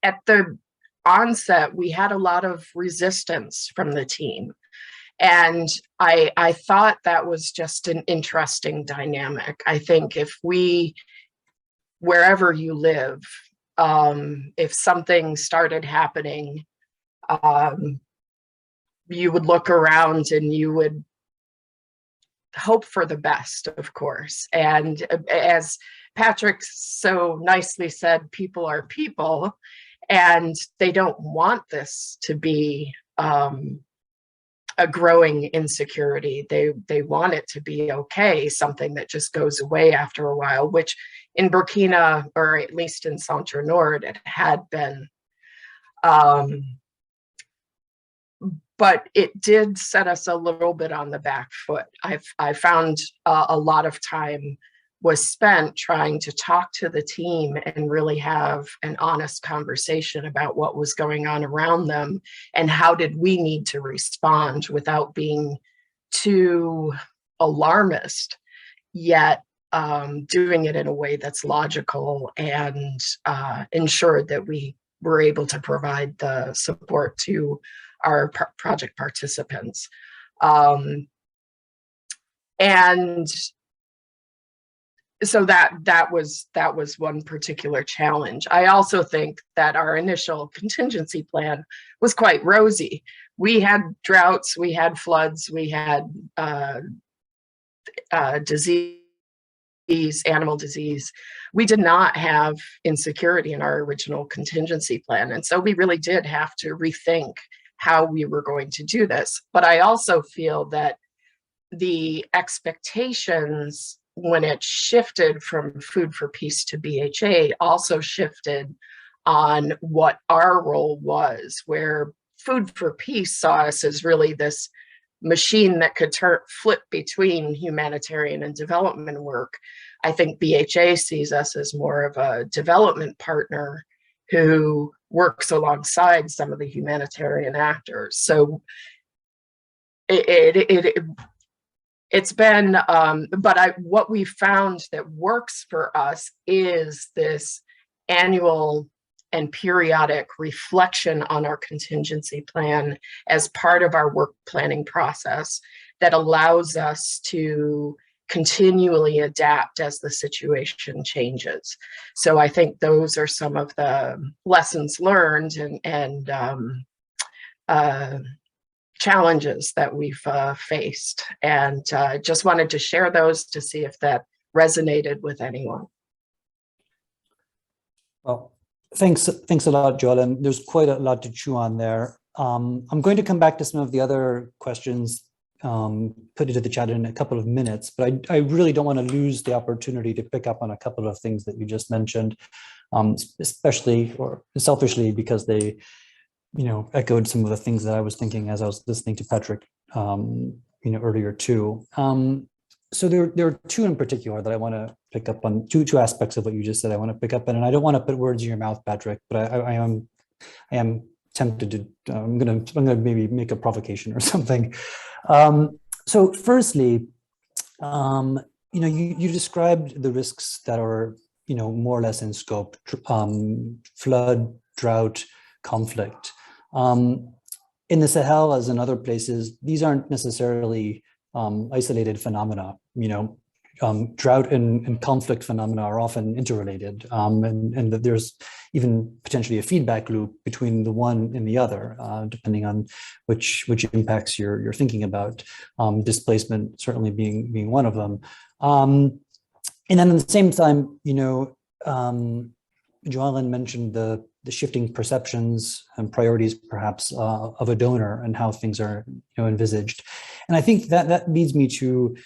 [SPEAKER 4] at the onset, we had a lot of resistance from the team. And I thought that was just an interesting dynamic. I think wherever you live, if something started happening, you would look around and you would hope for the best, of course. And as Patrick so nicely said, people are people, and they don't want this to be a growing insecurity. They want it to be okay, something that just goes away after a while, which in Burkina, or at least in Centre Nord, it had been. But it did set us a little bit on the back foot. I found a lot of time was spent trying to talk to the team and really have an honest conversation about what was going on around them and how did we need to respond without being too alarmist, yet doing it in a way that's logical and ensured that we were able to provide the support to our project participants. And so that was one particular challenge. I also think that our initial contingency plan was quite rosy. We had droughts, we had floods, we had disease, animal disease. We did not have insecurity in our original contingency plan. And so we really did have to rethink how we were going to do this. But I also feel that the expectations, when it shifted from Food for Peace to BHA, also shifted on what our role was, where Food for Peace saw us as really this machine that could flip between humanitarian and development work. I think BHA sees us as more of a development partner who works alongside some of the humanitarian actors. So it's been, but what we found that works for us is this annual and periodic reflection on our contingency plan as part of our work planning process that allows us to continually adapt as the situation changes. So I think those are some of the lessons learned and challenges that we've faced. And just wanted to share those to see if that resonated with anyone.
[SPEAKER 2] Well, thanks a lot, Joel. And there's quite a lot to chew on there. I'm going to come back to some of the other questions put into the chat in a couple of minutes, but I really don't want to lose the opportunity to pick up on a couple of things that you just mentioned, especially or selfishly because they, echoed some of the things that I was thinking as I was listening to Patrick, earlier too. So there are two in particular that I want to pick up on, two aspects of what you just said I want to pick up on, and I don't want to put words in your mouth, Patrick, but I am tempted to, I'm gonna maybe make a provocation or something. So firstly, you described the risks that are, more or less in scope, flood, drought, conflict. In the Sahel, as in other places, these aren't necessarily isolated phenomena. Drought and conflict phenomena are often interrelated, and that there's even potentially a feedback loop between the one and the other, depending on which impacts you're thinking about. Displacement certainly being one of them. And then at the same time, Joellen mentioned the shifting perceptions and priorities, perhaps, of a donor and how things are, envisaged. And I think that leads me to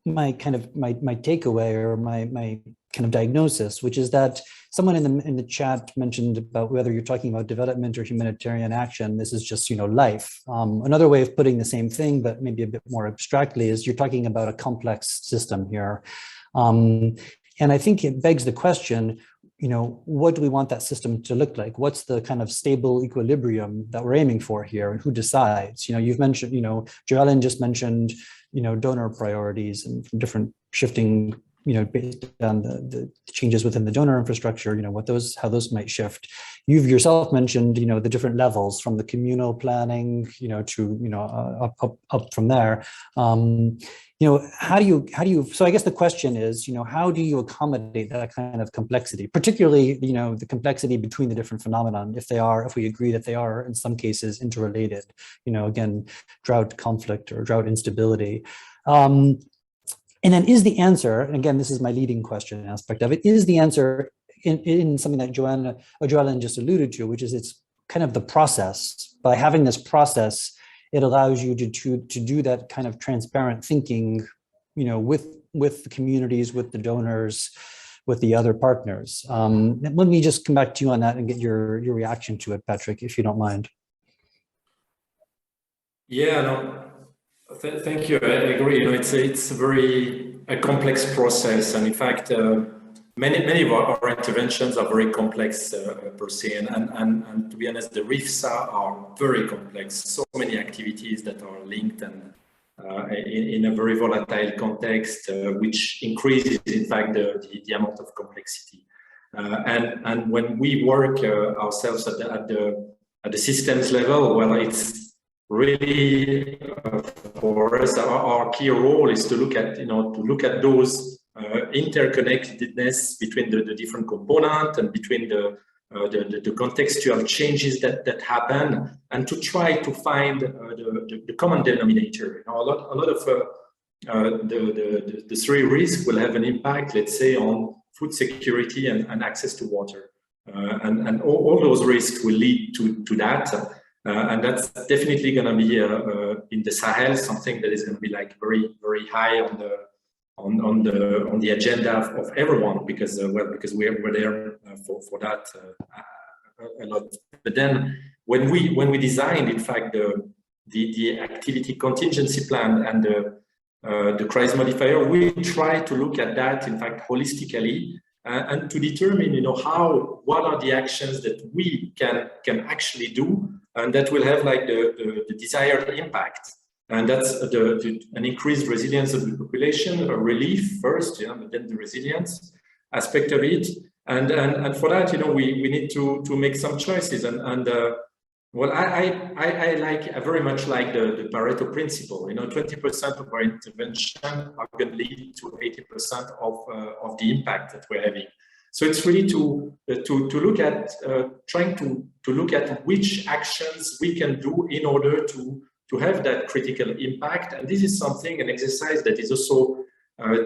[SPEAKER 2] my takeaway or my kind of diagnosis, which is that someone in the chat mentioned about whether you're talking about development or humanitarian action. This is just, life. Another way of putting the same thing, but maybe a bit more abstractly, is you're talking about a complex system here. And I think it begs the question, what do we want that system to look like? What's the kind of stable equilibrium that we're aiming for here, and who decides? You've mentioned, Joellen just mentioned, donor priorities and different shifting, based on the changes within the donor infrastructure, how those might shift. You've yourself mentioned, the different levels from the communal planning, to, up from there. How do you, so I guess the question is, how do you accommodate that kind of complexity, particularly, the complexity between the different phenomena, if we agree that they are in some cases interrelated, again, drought conflict or drought instability. And then is the answer, and again, this is my leading question aspect of it, is the answer in something that Joellen just alluded to, which is it's kind of the process. By having this process, it allows you to do that kind of transparent thinking, with the communities, with the donors, with the other partners. Let me just come back to you on that and get your reaction to it, Patrick, if you don't mind.
[SPEAKER 3] Yeah, no. Thank you. I agree. It's a very complex process, and in fact, many of our interventions are very complex per se. And to be honest, the RIFs are very complex. So many activities that are linked and in a very volatile context, which increases, in fact, the amount of complexity. And when we work ourselves at the systems level, well, it's really for us, our key role is to look at those interconnectedness between the different components and between the contextual changes that happen, and to try to find the common denominator. A lot of the three risks will have an impact, let's say, on food security and access to water, and all those risks will lead to that. And that's definitely going to be in the Sahel, something that is going to be like very, very high on the agenda of everyone, because we're there for that a lot. But then when we designed, in fact, the activity contingency plan and the crisis modifier, we try to look at that, in fact, holistically, and to determine, what are the actions that we can actually do, and that will have like the desired impact. And that's an increased resilience of the population, a relief first, but then the resilience aspect of it. And for that, we need to make some choices. Well, I very much like the Pareto principle. 20% of our intervention are going to lead to 80% of the impact that we're having. So it's really to look at trying to look at which actions we can do in order to have that critical impact. And this is an exercise that is also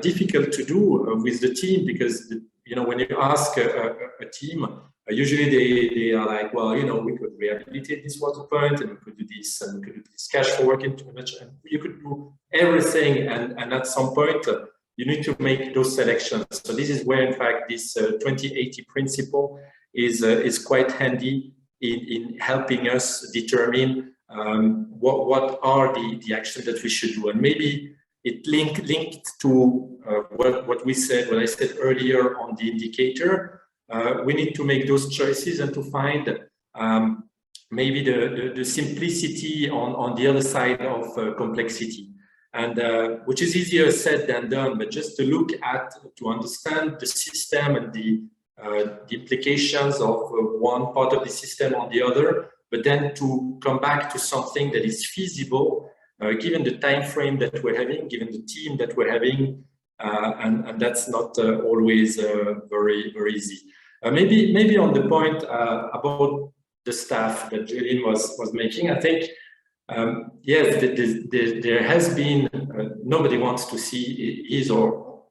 [SPEAKER 3] difficult to do with the team, because when you ask a team, usually they are like, well, we could rehabilitate this water point, and we could do this, and we could do this cash for work intervention, and you could do everything, and at some point you need to make those selections. So this is where, in fact, this 2080 principle is quite handy in helping us determine what are the actions that we should do. And maybe it linked to what I said earlier on the indicator. We need to make those choices and to find maybe the simplicity on the other side of complexity, and which is easier said than done. But just to look at, to understand the system and the implications of one part of the system on the other, but then to come back to something that is feasible, given the time frame that we're having, given the team that we're having, and that's not always very easy. Maybe on the point about the staff that Jeline was making, I think yes, there has been nobody wants to see his or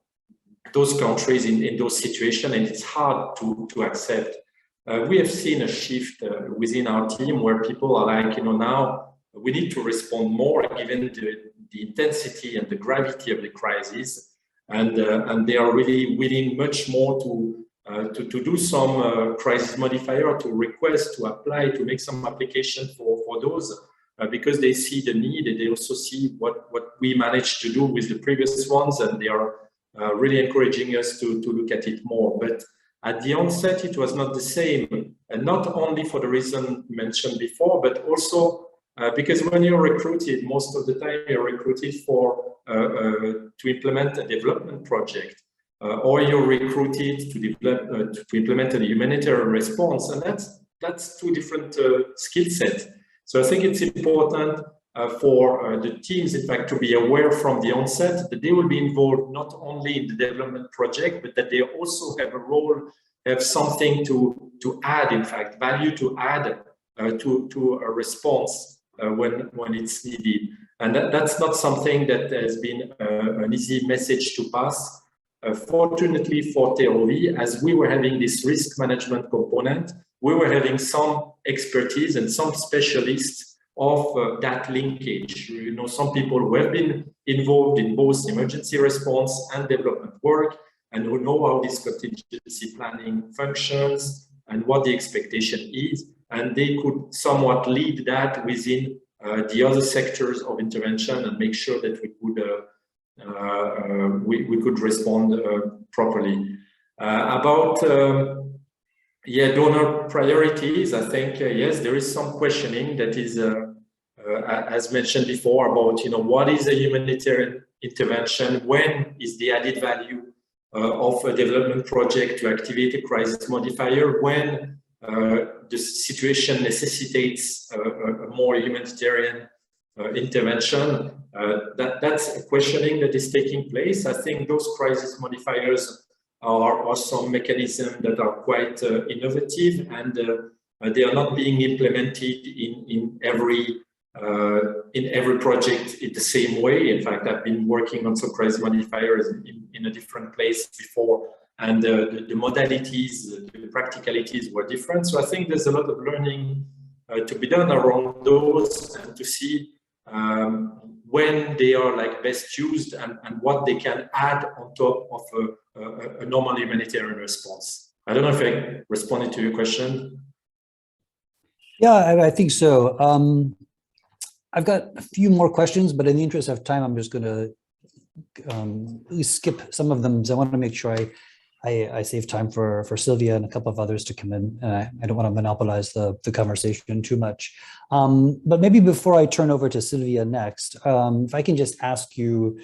[SPEAKER 3] those countries in those situations, and it's hard to accept. We have seen a shift within our team where people are like, now we need to respond more given the intensity and the gravity of the crisis, and they are really willing much more to do some crisis modifier, to request, to apply, to make some application for those, because they see the need, and they also see what we managed to do with the previous ones, and they are really encouraging us to look at it more. But at the onset, it was not the same, and not only for the reason mentioned before, but also because when you're recruited, most of the time you're recruited for to implement a development project, or you're recruited to implement a humanitarian response, and that's two different skill sets. So I think it's important for the teams, in fact, to be aware from the onset that they will be involved not only in the development project, but that they also have a role, have something to add, in fact, value to add to a response when it's needed. And that's not something that has been an easy message to pass. Fortunately for TROV, as we were having this risk management component, we were having some expertise and some specialists of that linkage. Some people who have been involved in both emergency response and development work, and who know how this contingency planning functions and what the expectation is, and they could somewhat lead that within the other sectors of intervention and make sure that we could respond properly. About donor priorities, I think yes, there is some questioning that is, as mentioned before, about what is a humanitarian intervention, when is the added value of a development project to activate a crisis modifier, when the situation necessitates a more humanitarian intervention. That's a questioning that is taking place. I think those crisis modifiers are some mechanisms that are quite innovative, and they are not being implemented in every project in the same way. In fact, I've been working on some crisis modifiers in a different place before, and the modalities, the practicalities were different. So I think there's a lot of learning to be done around those, and to see when they are best used, and what they can add on top of a normal humanitarian response. I don't know if I responded to your question.
[SPEAKER 2] Yeah, I think so. I've got a few more questions, but in the interest of time, I'm just going to at least skip some of them, because I want to make sure I save time for Sylvia and a couple of others to come in. I don't want to monopolize the conversation too much. But maybe before I turn over to Sylvia next, if I can just ask you,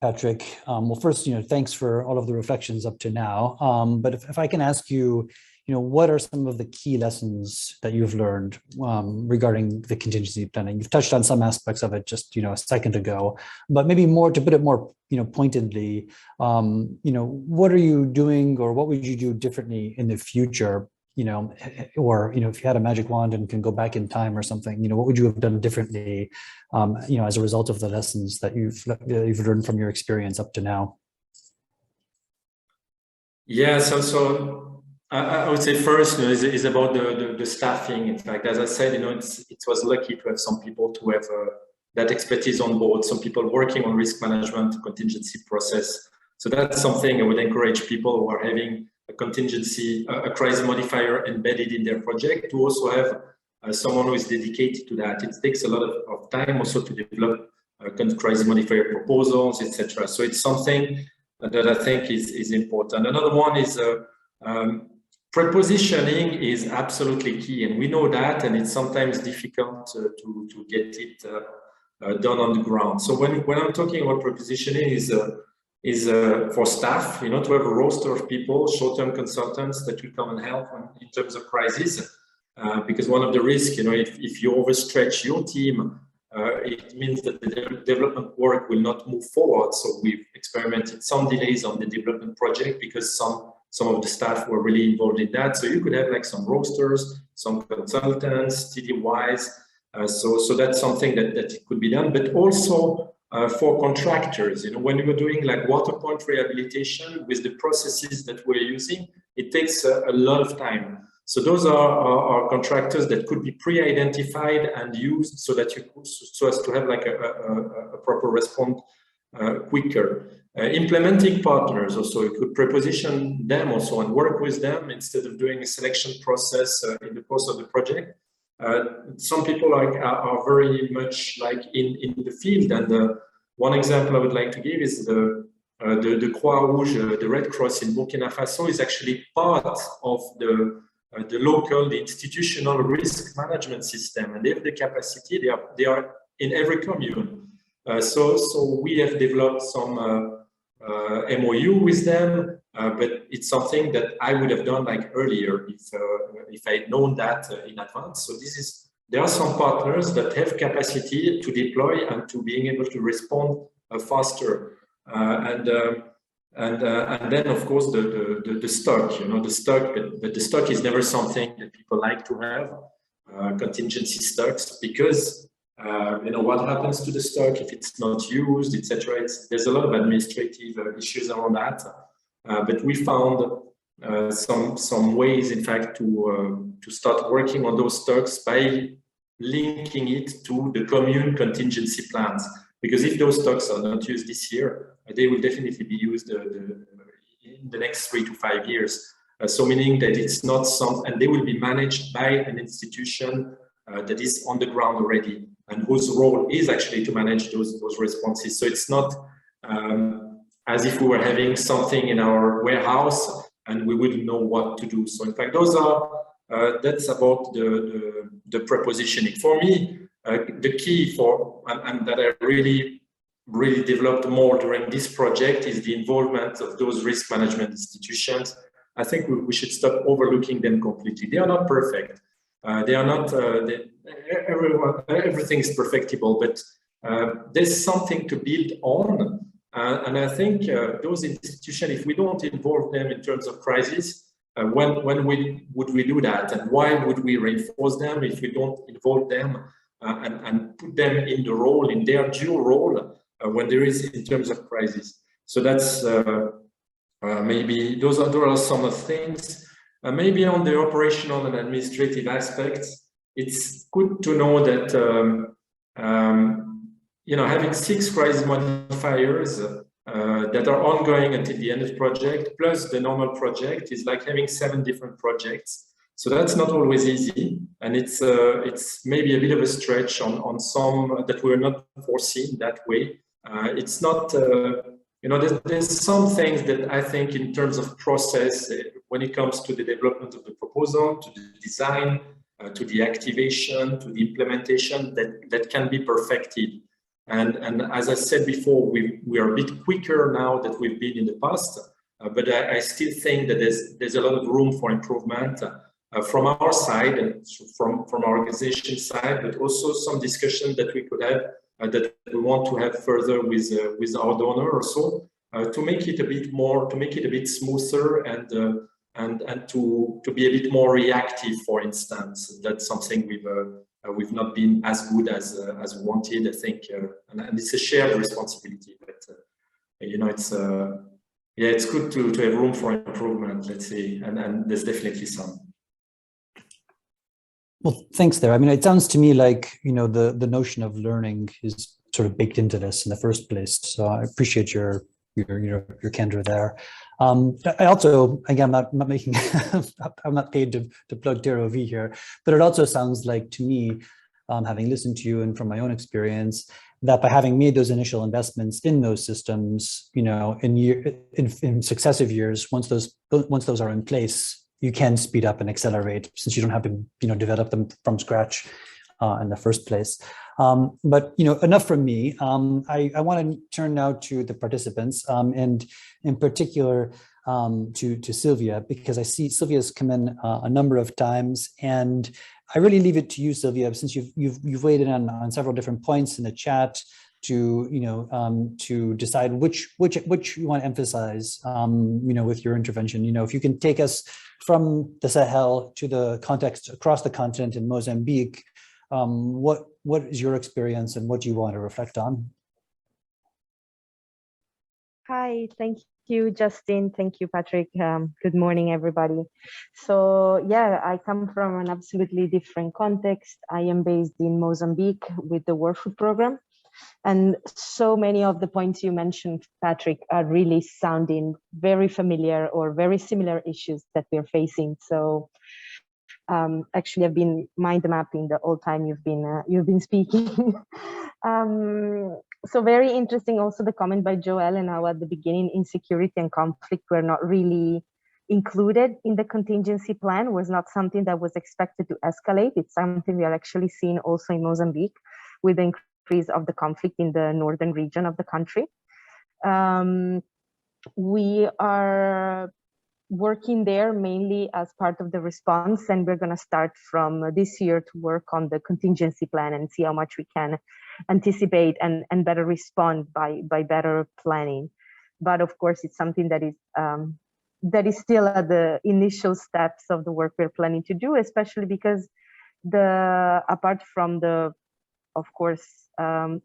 [SPEAKER 2] Patrick, well, first, thanks for all of the reflections up to now. But if I can ask you, what are some of the key lessons that you've learned regarding the contingency planning? You've touched on some aspects of it just, a second ago, but maybe more, to put it more, pointedly, what are you doing, or what would you do differently in the future? Or, if you had a magic wand and can go back in time or something, what would you have done differently, as a result of the lessons that you've learned from your experience up to now?
[SPEAKER 3] Yeah, so I would say first, is about the staffing. In fact, as I said, it was lucky to have some people to have that expertise on board, some people working on risk management, contingency process. So that's something I would encourage people who are having a contingency, a crisis modifier embedded in their project to also have someone who is dedicated to that. It takes a lot of time also to develop crisis modifier proposals, etc. So it's something that I think is important. Another one is prepositioning is absolutely key, and we know that, and it's sometimes difficult to get it done on the ground. So when I'm talking about prepositioning is for staff, to have a roster of people, short-term consultants that will come and help in terms of crisis, because one of the risks, if you overstretch your team, it means that the development work will not move forward. So we've experimented some delays on the development project because some of the staff were really involved in that. So you could have like some rosters, some consultants, TD-wise. So that's something that it could be done, but also for contractors, when you're doing like water point rehabilitation with the processes that we're using, it takes a lot of time. So those are contractors that could be pre-identified and used so that so as to have like a proper response quicker. Implementing partners also, you could preposition them also and work with them instead of doing a selection process in the course of the project. Some people are very much like in the field, and one example I would like to give is the Croix Rouge, the Red Cross in Burkina Faso is actually part of the institutional risk management system, and they have the capacity. They are in every commune. So we have developed some MOU with them, but it's something that I would have done like earlier if I had known that in advance. So there are some partners that have capacity to deploy and to being able to respond faster. And then of course the stock, but the stock is never something that people like to have, contingency stocks, because what happens to the stock if it's not used, etc. There's a lot of administrative issues around that, but we found some ways, in fact, to start working on those stocks by linking it to the commune contingency plans. Because if those stocks are not used this year, they will definitely be used in the next 3 to 5 years. So meaning that it's not and they will be managed by an institution that is on the ground already, and whose role is actually to manage those responses. So it's not as if we were having something in our warehouse and we wouldn't know what to do. So in fact, that's about the prepositioning. For me, the key and that I really developed more during this project is the involvement of those risk management institutions. I think we should stop overlooking them completely. They are not perfect. They are not, everything is perfectible, but there's something to build on. And I think those institutions, if we don't involve them in terms of crisis, when would we do that? And why would we reinforce them if we don't involve them and put them in their dual role when there is in terms of crisis? So that's maybe those are some of the things. Maybe on the operational and administrative aspects, it's good to know that having 6 crisis modifiers that are ongoing until the end of the project, plus the normal project, is like having 7 different projects. So that's not always easy, and it's maybe a bit of a stretch on some that were not foreseen that way. It's not, there's some things that I think in terms of process, when it comes to the development of the proposal, to the design, to the activation, to the implementation, that can be perfected. And as I said before, we are a bit quicker now than we've been in the past, but I still think that there's a lot of room for improvement from our side and from our organization side, but also some discussion that we could have that we want to have further with our donor also, to make it a bit more, to make it a bit smoother and to be a bit more reactive, for instance. That's something we've not been as good as wanted, I think, and it's a shared responsibility. But it's yeah, it's good to have room for improvement, let's say, and there's definitely some.
[SPEAKER 2] Well, thanks there. I mean, it sounds to me like, the notion of learning is sort of baked into this in the first place. So I appreciate your candor there. I also, again, I'm not making, I'm not paid to plug TerraV here, but it also sounds like to me, having listened to you and from my own experience, that by having made those initial investments in those systems, in successive years, once those are in place, you can speed up and accelerate since you don't have to, develop them from scratch in the first place. But enough from me. I want to turn now to the participants, and in particular to Sylvia, because I see Sylvia's come in a number of times, and I really leave it to you, Sylvia, since you've weighed in on several different points in the chat to to decide which you want to emphasize with your intervention. If you can take us from the Sahel to the context across the continent in Mozambique, what is your experience and what do you want to reflect on?
[SPEAKER 5] Hi, thank you, Justin. Thank you, Patrick. Good morning, everybody. So yeah, I come from an absolutely different context. I am based in Mozambique with the World Food Program. And so many of the points you mentioned, Patrick, are really sounding very familiar or very similar issues that we're facing. So actually, I've been mind mapping the whole time you've been speaking. So very interesting also the comment by Joel and how at the beginning insecurity and conflict were not really included in the contingency plan, was not something that was expected to escalate. It's something we are actually seeing also in Mozambique with the increase of the conflict in the northern region of the country. We are working there mainly as part of the response, and we're going to start from this year to work on the contingency plan and see how much we can anticipate and better respond by better planning. But of course, it's something that is still at the initial steps of the work we're planning to do, especially because apart from the, of course,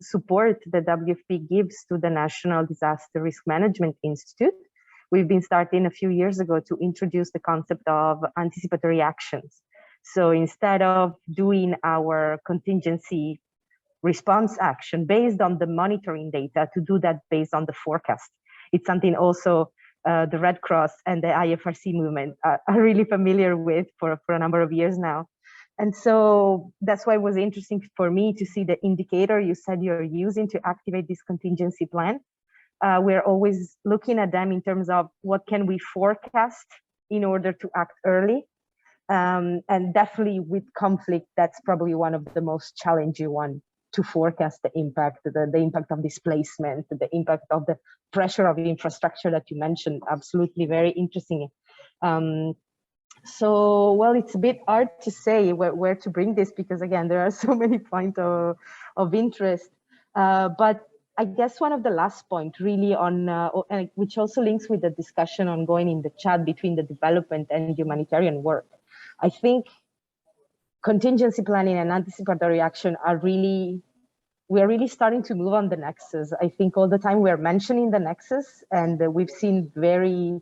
[SPEAKER 5] support the WFP gives to the National Disaster Risk Management Institute, we've been starting a few years ago to introduce the concept of anticipatory actions. So instead of doing our contingency response action based on the monitoring data, to do that based on the forecast. It's something also the Red Cross and the IFRC movement are really familiar with for a number of years now. And so that's why it was interesting for me to see the indicator you said you're using to activate this contingency plan. We're always looking at them in terms of what can we forecast in order to act early. And definitely with conflict, that's probably one of the most challenging ones to forecast the impact, the impact of displacement, the impact of the pressure of the infrastructure that you mentioned. Absolutely very interesting. So, well, it's a bit hard to say where to bring this because, again, there are so many points of interest. But I guess one of the last points really on, which also links with the discussion ongoing in the chat between the development and humanitarian work. I think contingency planning and anticipatory action we are really starting to move on the nexus. I think all the time we're mentioning the nexus and we've seen very,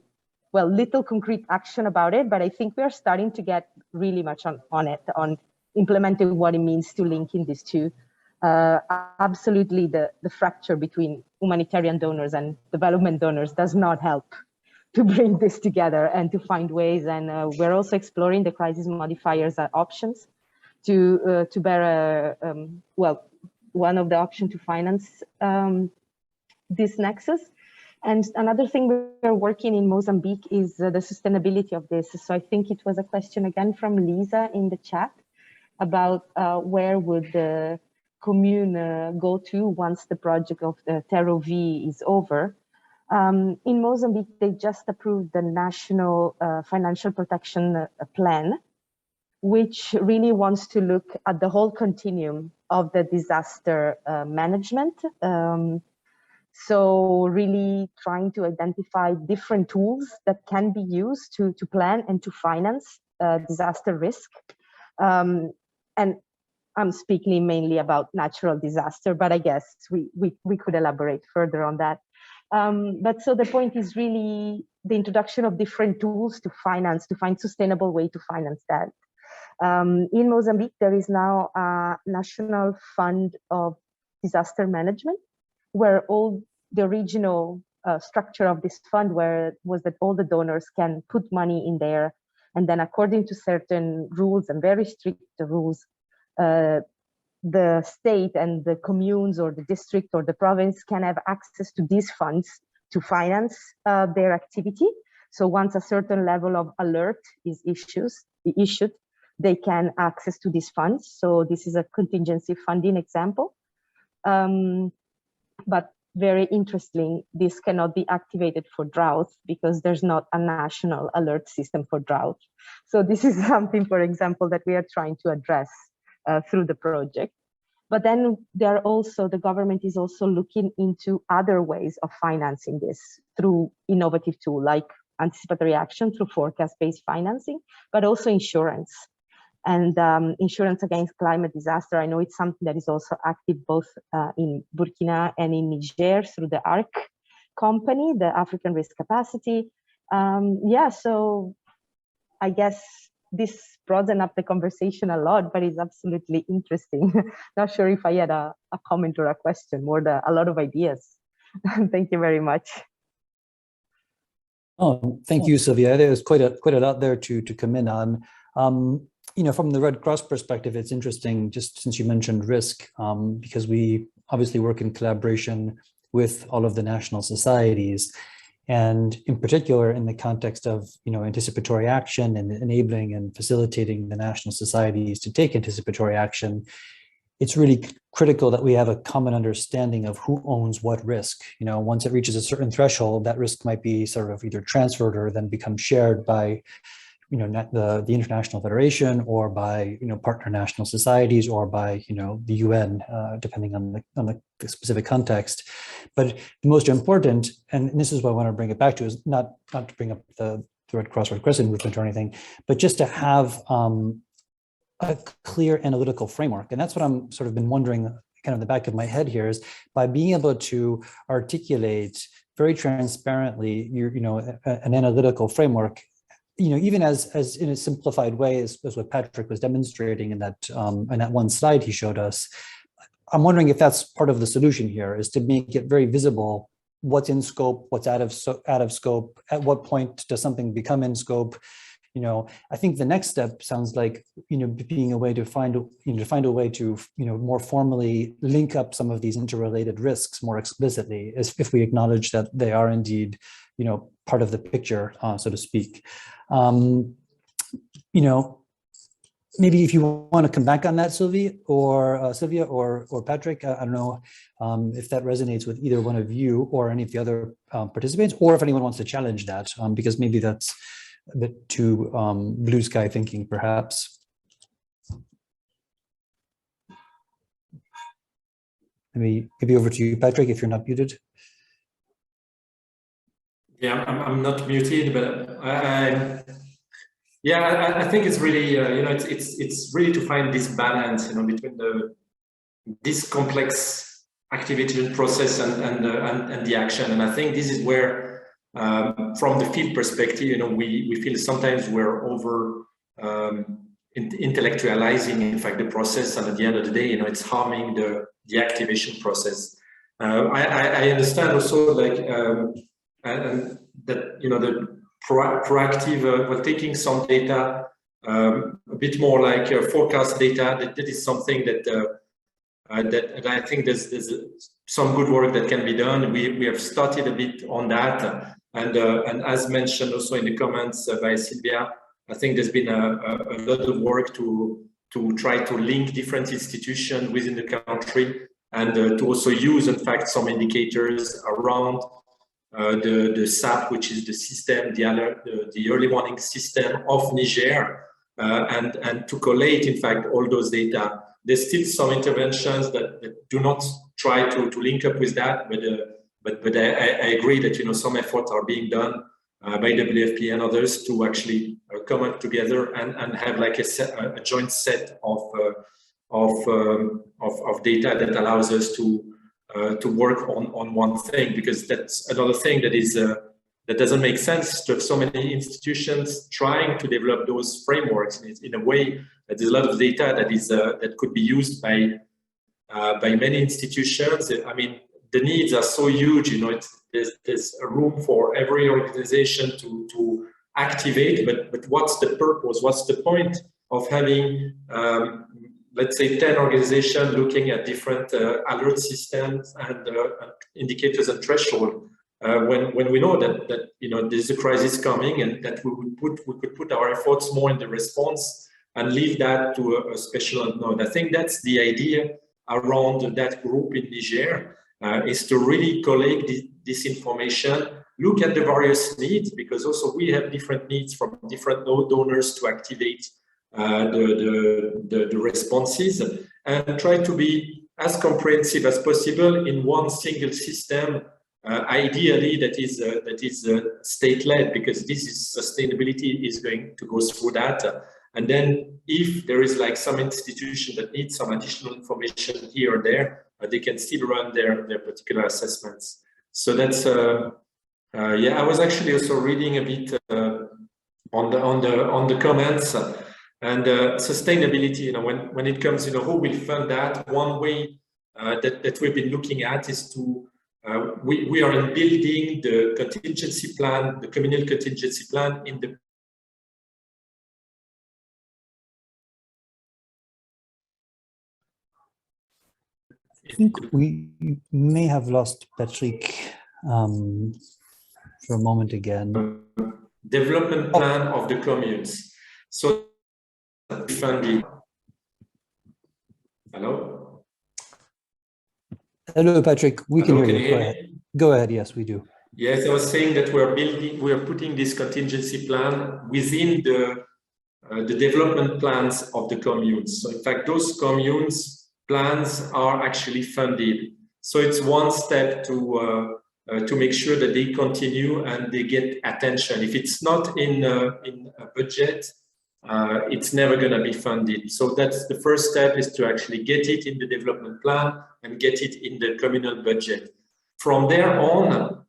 [SPEAKER 5] little concrete action about it, but I think we are starting to get really much on implementing what it means to link in these two. Absolutely, the fracture between humanitarian donors and development donors does not help to bring this together and to find ways. And we're also exploring the crisis modifiers options to bear, one of the options to finance this nexus. And another thing we're working in Mozambique is the sustainability of this. So I think it was a question again from Lisa in the chat about where would the commune go to once the project of the TerraV is over. In Mozambique, they just approved the National Financial Protection Plan, which really wants to look at the whole continuum of the disaster management. So really trying to identify different tools that can be used to plan and to finance disaster risk. And I'm speaking mainly about natural disaster, but I guess we could elaborate further on that. But so the point is really the introduction of different tools to finance, to find sustainable way to finance that. In Mozambique, there is now a national fund of disaster management, where all the original structure of this fund was that all the donors can put money in there, and then according to certain rules and very strict rules, the state and the communes or the district or the province can have access to these funds to finance their activity. So once a certain level of alert is issued, they can access to these funds. So this is a contingency funding example. But very interesting, this cannot be activated for drought because there's not a national alert system for drought. So this is something, for example, that we are trying to address through the project. But then the government is also looking into other ways of financing this through innovative tools like anticipatory action through forecast-based financing, but also insurance. And insurance against climate disaster, I know it's something that is also active both in Burkina and in Niger through the ARC company, the African Risk Capacity. So I guess this broadened up the conversation a lot, but it's absolutely interesting. Not sure if I had a comment or a question, more a lot of ideas. Thank you very much.
[SPEAKER 2] Oh, thank you, Sylvia. There's quite a lot there to come in on. From the Red Cross perspective, it's interesting, just since you mentioned risk, because we obviously work in collaboration with all of the national societies. And in particular, in the context of anticipatory action and enabling and facilitating the national societies to take anticipatory action, it's really critical that we have a common understanding of who owns what risk. Once it reaches a certain threshold, that risk might be sort of either transferred or then become shared by the International Federation or by partner national societies or by the UN, depending on the specific context. But the most important, and this is what I want to bring it back to, is not to bring up the Red Cross Red Crescent movement or anything, but just to have a clear analytical framework. And that's what I'm sort of been wondering, kind of in the back of my head here, is by being able to articulate very transparently an analytical framework, even as in a simplified way as what Patrick was demonstrating in that one slide he showed us. I'm wondering if that's part of the solution here, is to make it very visible what's in scope, what's out of scope, at what point does something become in scope. I think the next step sounds like being a way to find a way to more formally link up some of these interrelated risks more explicitly, as if we acknowledge that they are indeed part of the picture, so to speak. Maybe if you want to come back on that, Sylvia or Patrick, I don't know if that resonates with either one of you or any of the other participants, or if anyone wants to challenge that, because maybe that's a bit too blue sky thinking, perhaps. Maybe over to you, Patrick, if you're not muted.
[SPEAKER 3] Yeah, I'm not muted, but I think it's really it's really to find this balance between this complex activation process and the action. And I think this is where from the field perspective, we feel sometimes we're over intellectualizing, in fact, the process, and at the end of the day, it's harming the activation process. I understand also, like, and that the proactive, we're taking some data, a bit more like forecast data. That is something that I think there's some good work that can be done. We have started a bit on that, and as mentioned also in the comments by Sylvia, I think there's been a lot of work to try to link different institutions within the country, and to also use, in fact, some indicators around the SAP, which is the system, the early warning system of Niger, and to collate, in fact, all those data. There's still some interventions that do not try to link up with that, but I agree that some efforts are being done by WFP and others to actually come up together and have like a joint set of data that allows us to to work on one thing, because that's another thing that is that doesn't make sense to have so many institutions trying to develop those frameworks in a way that there's a lot of data that is that could be used by many institutions. I mean, the needs are so huge, you know, there's a room for every organization to activate, but what's the purpose? What's the point of having, let's say, 10 organizations looking at different alert systems and indicators and threshold, when we know that you know there's a crisis coming, and that we could put our efforts more in the response and leave that to a special node. I think that's the idea around that group in Niger, is to really collect this information, look at the various needs, because also we have different needs from different node donors to activate the responses, and try to be as comprehensive as possible in one single system, ideally that is state-led, because this is sustainability is going to go through that. And then if there is like some institution that needs some additional information here or there, they can still run their particular assessments. So that's yeah, I was actually also reading a bit on the comments, and sustainability, you know, when it comes, you know, who will fund that? One way that we've been looking at is to we are in building the contingency plan, the communal contingency plan in the
[SPEAKER 2] I think we may have lost Patrick for a moment again.
[SPEAKER 3] development plan of the communes. So funding. Hello?
[SPEAKER 2] Hello, Patrick. We
[SPEAKER 3] Hello,
[SPEAKER 2] can hear
[SPEAKER 3] can
[SPEAKER 2] you.
[SPEAKER 3] you
[SPEAKER 2] Go
[SPEAKER 3] hear
[SPEAKER 2] ahead.
[SPEAKER 3] me?
[SPEAKER 2] Go ahead. Yes, we do.
[SPEAKER 3] Yes, I was saying that we are putting this contingency plan within the development plans of the communes. So in fact, those communes plans are actually funded. So it's one step to make sure that they continue and they get attention. If it's not in a budget, it's never going to be funded. So that's the first step, is to actually get it in the development plan and get it in the communal budget. From there on,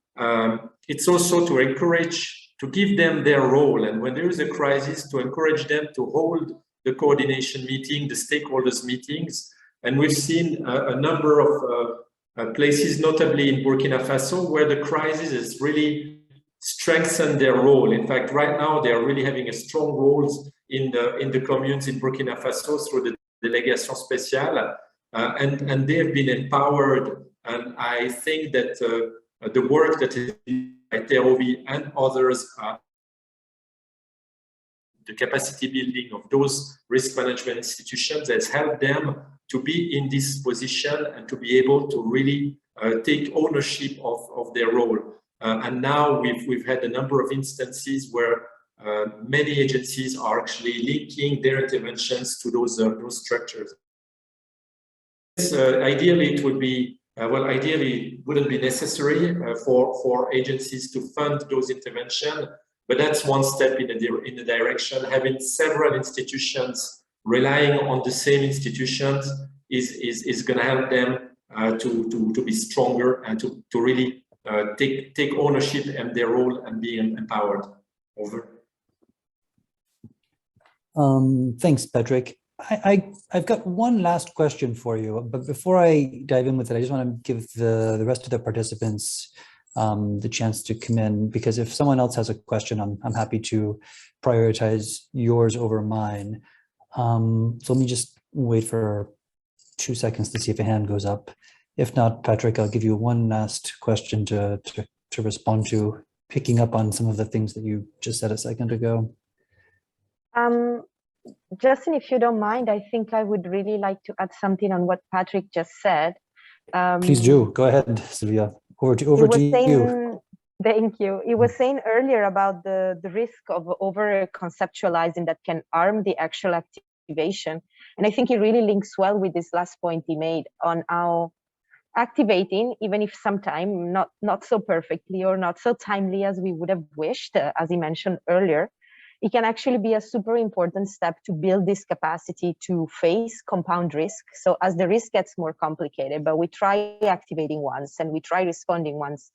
[SPEAKER 3] it's also to encourage, to give them their role. And when there is a crisis, to encourage them to hold the coordination meeting, the stakeholders meetings. And we've seen a number of places, notably in Burkina Faso, where the crisis has really strengthened their role. In fact, right now, they are really having a strong role in the communes in Burkina Faso through the Délégation Spéciale, and they have been empowered. And I think that the work that is by TROV and others, the capacity building of those risk management institutions, has helped them to be in this position and to be able to really take ownership of their role. And now we've had a number of instances where many agencies are actually linking their interventions to those structures. Ideally, it would be well, ideally, it wouldn't be necessary for agencies to fund those interventions, but that's one step in the direction. Having several institutions relying on the same institutions is going to help them to be stronger and to really take ownership and their role and be empowered. Over.
[SPEAKER 2] Thanks, Patrick. I've got one last question for you, but before I dive in with it, I just want to give the rest of the participants the chance to come in, because if someone else has a question, I'm happy to prioritize yours over mine. So let me just wait for 2 seconds to see if a hand goes up. If not, Patrick, I'll give you one last question to respond to, picking up on some of the things that you just said a second ago.
[SPEAKER 5] Justin, if you don't mind, I think I would really like to add something on what Patrick just said.
[SPEAKER 2] Please do. Go ahead, Sylvia. Over to you.
[SPEAKER 5] Thank you. He was saying earlier about the risk of over-conceptualizing that can harm the actual activation. And I think it really links well with this last point he made on how activating, even if sometimes not so perfectly or not so timely as we would have wished, as he mentioned earlier, it can actually be a super important step to build this capacity to face compound risk. So as the risk gets more complicated, but we try activating once and we try responding once,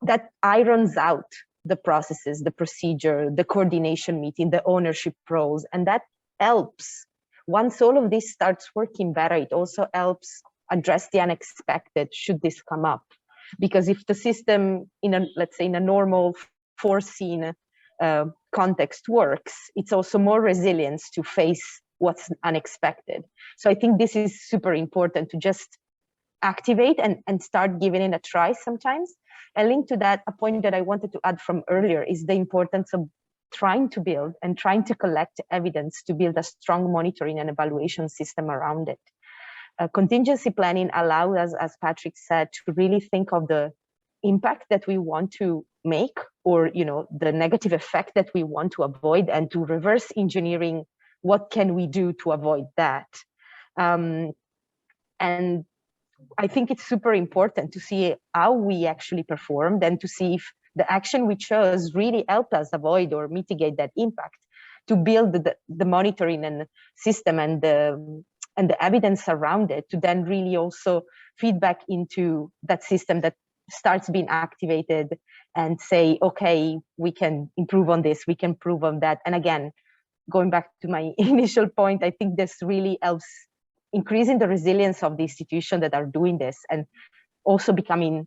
[SPEAKER 5] that irons out the processes, the procedure, the coordination meeting, the ownership roles, and that helps. Once all of this starts working better, it also helps address the unexpected should this come up. Because if the system, let's say in a normal foreseen context works, it's also more resilience to face what's unexpected. So I think this is super important to just activate and start giving it a try sometimes. And linked to that, a point that I wanted to add from earlier is the importance of trying to build and trying to collect evidence to build a strong monitoring and evaluation system around it. Contingency planning allows us, as Patrick said, to really think of the impact that we want to make, or the negative effect that we want to avoid, and to reverse engineering what can we do to avoid that. And I think it's super important to see how we actually performed and to see if the action we chose really helped us avoid or mitigate that impact, to build the monitoring and system and the evidence around it, to then really also feedback into that system that starts being activated and say, okay, we can improve on this, we can improve on that. And again, going back to my initial point, I think this really helps increasing the resilience of the institutions that are doing this, and also becoming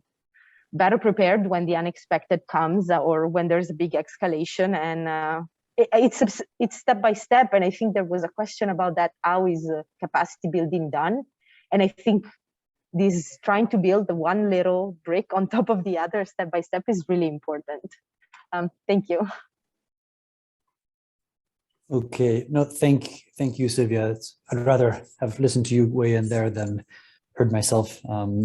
[SPEAKER 5] better prepared when the unexpected comes or when there's a big escalation. And it's step by step. And I think there was a question about that. How is capacity building done? And I think this trying to build the one little brick on top of the other step by step is really important. Thank you.
[SPEAKER 2] Okay, no, thank you, Sylvia. I'd rather have listened to you weigh in there than heard myself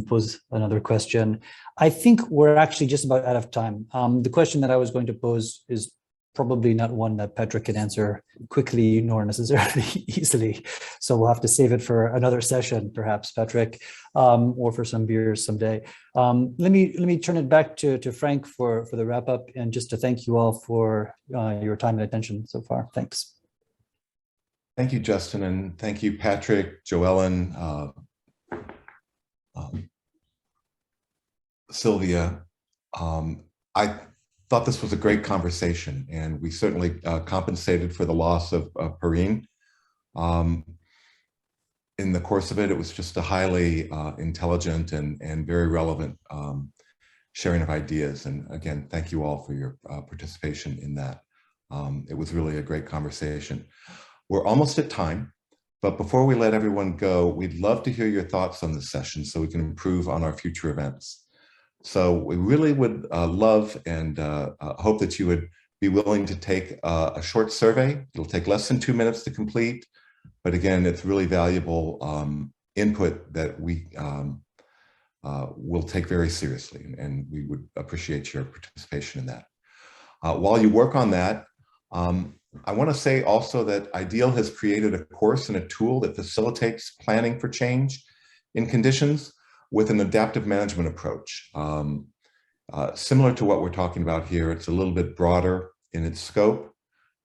[SPEAKER 2] pose another question. I think we're actually just about out of time. The question that I was going to pose is probably not one that Patrick can answer quickly nor necessarily easily. So we'll have to save it for another session, perhaps, Patrick, or for some beers someday. Let me turn it back to Frank for the wrap up, and just to thank you all for your time and attention so far. Thanks.
[SPEAKER 1] Thank you, Justin, and thank you, Patrick, Joellen, Sylvia. I thought this was a great conversation, and we certainly compensated for the loss of Perrine. In the course of it, it was just a highly intelligent and very relevant sharing of ideas. And again, thank you all for your participation in that. It was really a great conversation. We're almost at time, but before we let everyone go, we'd love to hear your thoughts on this session so we can improve on our future events. So we really would love and hope that you would be willing to take a short survey. It'll take less than 2 minutes to complete, but again, it's really valuable input that we will take very seriously, and we would appreciate your participation in that. While you work on that, I want to say also that IDEAL has created a course and a tool that facilitates planning for change in conditions with an adaptive management approach. Similar to what we're talking about here, it's a little bit broader in its scope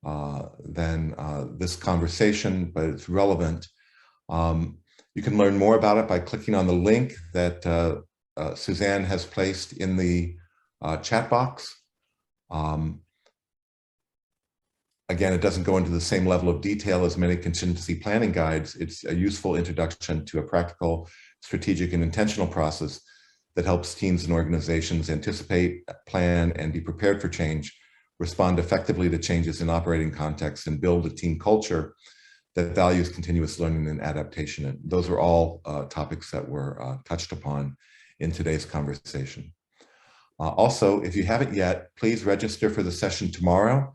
[SPEAKER 1] than this conversation, but it's relevant. You can learn more about it by clicking on the link that Suzanne has placed in the chat box. Again, it doesn't go into the same level of detail as many contingency planning guides. It's a useful introduction to a practical, strategic, and intentional process that helps teams and organizations anticipate, plan, and be prepared for change, respond effectively to changes in operating contexts, and build a team culture that values continuous learning and adaptation. And those are all topics that were touched upon in today's conversation. Also, if you haven't yet, please register for the session tomorrow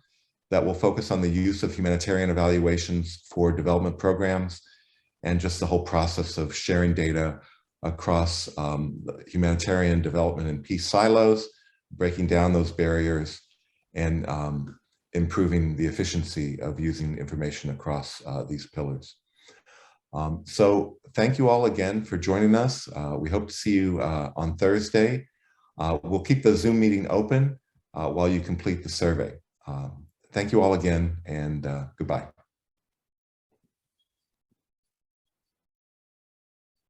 [SPEAKER 1] that will focus on the use of humanitarian evaluations for development programs and just the whole process of sharing data across humanitarian development and peace silos, breaking down those barriers, and improving the efficiency of using information across these pillars. So thank you all again for joining us. We hope to see you on Thursday. We'll keep the Zoom meeting open while you complete the survey. thank you all again, and goodbye.